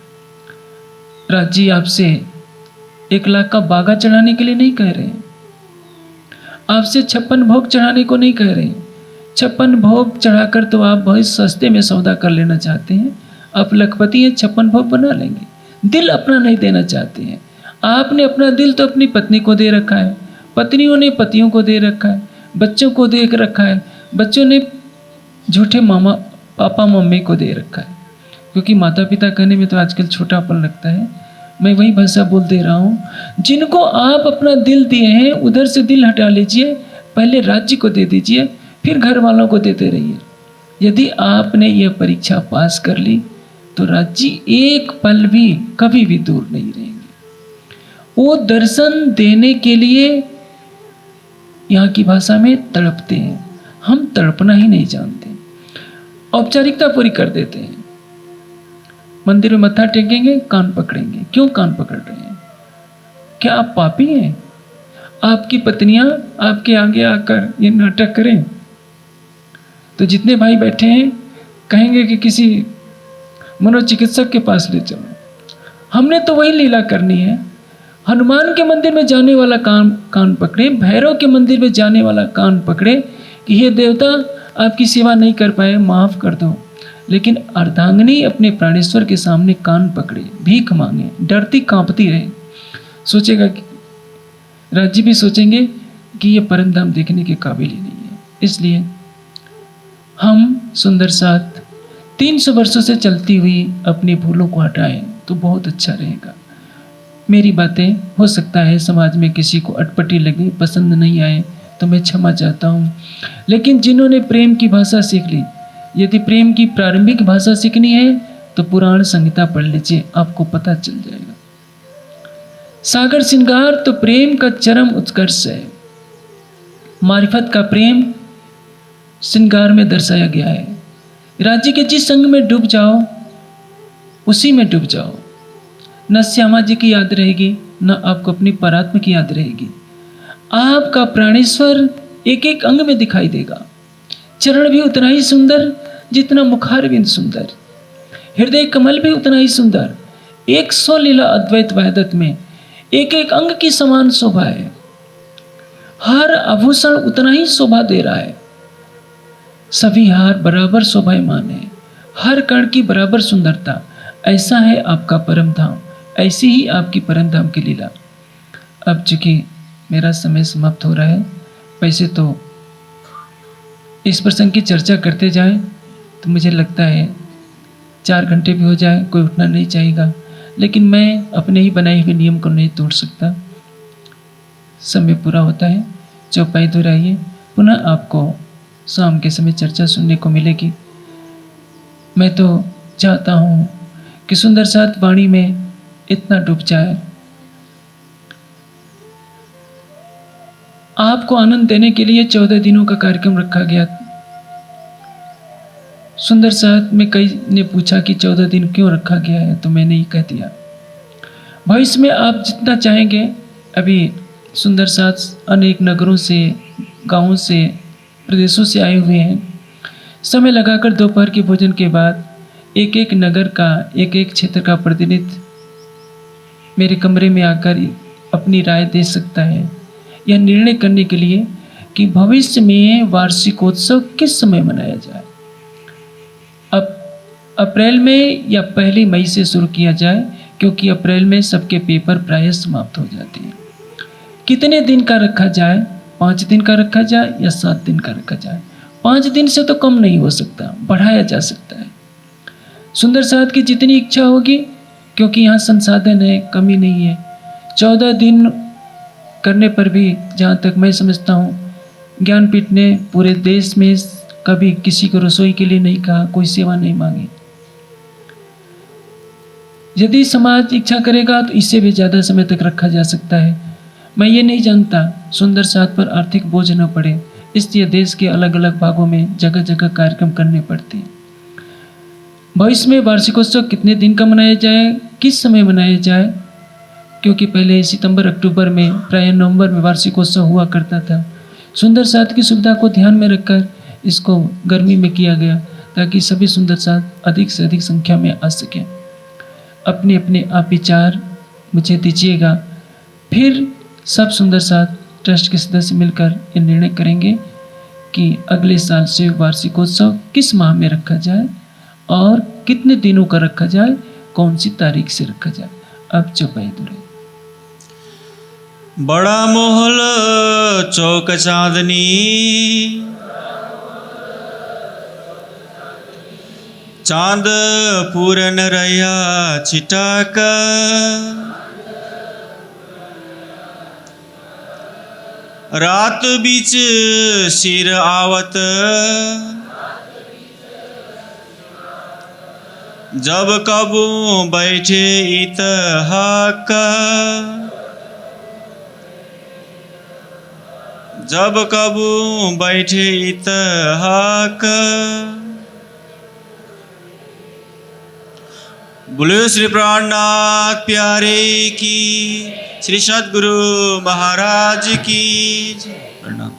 राज जी आपसे 1 लाख का बागा चढ़ाने के लिए नहीं कह रहे हैं, आपसे 56 भोग चढ़ाने को नहीं कह रहे हैं। 56 भोग चढ़ाकर तो आप बहुत सस्ते में सौदा कर लेना चाहते हैं। आप लखपति हैं, 56 भोग बना लेंगे। दिल अपना नहीं देना चाहते हैं। आपने अपना दिल तो अपनी पत्नी को दे रखा है, पत्नियों ने पतियों को दे रखा है, बच्चों को दे रखा है, बच्चों ने झूठे मामा पापा मम्मी को दे रखा है। क्योंकि माता पिता कहने में तो आजकल छोटापन लगता है, मैं वही भाषा बोल दे रहा हूँ। जिनको आप अपना दिल दिए हैं उधर से दिल हटा लीजिए, पहले राज्य को दे दीजिए, फिर घर वालों को देते रहिए। यदि आपने यह परीक्षा पास कर ली तो राज्य एक पल भी कभी भी दूर नहीं रहेंगे। वो दर्शन देने के लिए यहाँ की भाषा में तड़पते हैं, हम तड़पना ही नहीं जानते, औपचारिकता पूरी कर देते हैं। मंदिर में मत्था टेकेंगे, कान पकड़ेंगे। क्यों कान पकड़ रहे हैं? क्या आप पापी हैं? आपकी पत्नियां आपके आगे आकर ये नाटक करें तो जितने भाई बैठे हैं कहेंगे कि किसी मनोचिकित्सक के पास ले चलो। हमने तो वही लीला करनी है। हनुमान के मंदिर में जाने वाला कान पकड़े, भैरव के मंदिर में जाने वाला कान पकड़े कि हे देवता आपकी सेवा नहीं कर पाए, माफ़ कर दो। लेकिन अर्धांगिनी अपने प्राणेश्वर के सामने कान पकड़े, भीख मांगे, डरती कांपती रहे। सोचेगा कि राज्य भी सोचेंगे कि ये परम धाम देखने के काबिल ही नहीं है। इसलिए हम सुंदर साथ 300 वर्षों से चलती हुई अपनी भूलों को हटाएं तो बहुत अच्छा रहेगा। मेरी बातें हो सकता है समाज में किसी को अटपटी लगे, पसंद नहीं आए तो मैं क्षमा चाहता हूँ। लेकिन जिन्होंने प्रेम की भाषा सीख ली, यदि प्रेम की प्रारंभिक भाषा सीखनी है तो पुराण संहिता पढ़ लीजिए, आपको पता चल जाएगा। सागर श्रृंगार तो प्रेम का चरम उत्कर्ष है। मारिफत का प्रेम श्रृंगार में दर्शाया गया है। राज्य के जिस संग में डूब जाओ उसी में डूब जाओ। न श्यामा जी की याद रहेगी, न आपको अपनी परात्मा की याद रहेगी। आपका प्राणेश्वर एक एक अंग में दिखाई देगा। चरण भी उतना ही सुंदर जितना मुखारविंद सुंदर, हृदय कमल भी उतना ही सुंदर। एक स्वलीला अद्वैत वहदत में एक एक अंग की समान शोभा है। हर आभूषण उतना ही शोभा दे रहा है। सभी हार बराबर शोभायमान है, हर कण की बराबर सुंदरता। ऐसा है आपका परम धाम, ऐसी ही आपकी परम धाम की लीला। अब चूंकि मेरा समय समाप्त हो रहा है, वैसे तो इस प्रसंग की चर्चा करते जाएं तो मुझे लगता है 4 घंटे भी हो जाए कोई उठना नहीं चाहेगा, लेकिन मैं अपने ही बनाए हुए नियम को नहीं तोड़ सकता। समय पूरा होता है, चौपाई दोहराइए, पुनः आपको शाम के समय चर्चा सुनने को मिलेगी। मैं तो चाहता हूँ कि सुंदर साथ वाणी में इतना डूब जाए, आपको आनंद देने के लिए 14 दिनों का कार्यक्रम रखा गया। सुंदर साथ में कई ने पूछा कि 14 दिन क्यों रखा गया है, तो मैंने ही कह दिया। भविष्य में आप जितना चाहेंगे, अभी सुंदर साथ अनेक नगरों से, गांवों से, प्रदेशों से आए हुए हैं। समय लगाकर दोपहर के भोजन के बाद एक एक नगर का, एक एक क्षेत्र का प्रतिनिधि मेरे कमरे में आकर अपनी राय दे सकता है, यह निर्णय करने के लिए कि भविष्य में वार्षिकोत्सव किस समय मनाया जाए। अब अप्रैल में या पहली मई से शुरू किया जाए, क्योंकि अप्रैल में सबके पेपर प्रायः समाप्त हो जाते हैं। कितने दिन का रखा जाए, 5 दिन का रखा जाए या 7 दिन का रखा जाए? 5 दिन से तो कम नहीं हो सकता, बढ़ाया जा सकता है। सुंदर साथ की जितनी इच्छा होगी, क्योंकि यहाँ संसाधन है, कमी नहीं है। 14 दिन करने पर भी, जहाँ तक मैं समझता हूँ, ज्ञानपीठ ने पूरे देश में कभी किसी को रसोई के लिए नहीं कहा, कोई सेवा नहीं मांगी। यदि समाज इच्छा करेगा तो इससे भी ज़्यादा समय तक रखा जा सकता है। मैं ये नहीं जानता सुंदर साथ पर आर्थिक बोझ न पड़े, इसलिए देश के अलग अलग भागों में जगह जगह कार्यक्रम करने पड़ते हैं। भविष्य में वार्षिकोत्सव कितने दिन का मनाया जाए, किस समय मनाया जाए, क्योंकि पहले सितंबर अक्टूबर में, प्रायः नवंबर में वार्षिकोत्सव हुआ करता था। सुंदर साथ की सुविधा को ध्यान में रखकर इसको गर्मी में किया गया, ताकि सभी सुंदर साथ अधिक से अधिक संख्या में आ सकें। अपने अपने आप विचार मुझे दीजिएगा, फिर सब सुंदर साथ ट्रस्ट के सदस्य मिलकर ये निर्णय करेंगे कि अगले साल से वार्षिकोत्सव किस माह में रखा जाए और कितने दिनों का रखा जाए, कौन सी तारीख से रखा जाए। अब चौपाई दुरे। बड़ा मोहल चौक चांदनी, चांद पूरन रया छिटाक, रात बीच सिर आवत, जब कबू बैठे इतहाक, जब कबू बैठे इतहाक। बोलो श्री प्राणनाथ प्यारे की, श्री सद्गुरु महाराज की प्रणाम।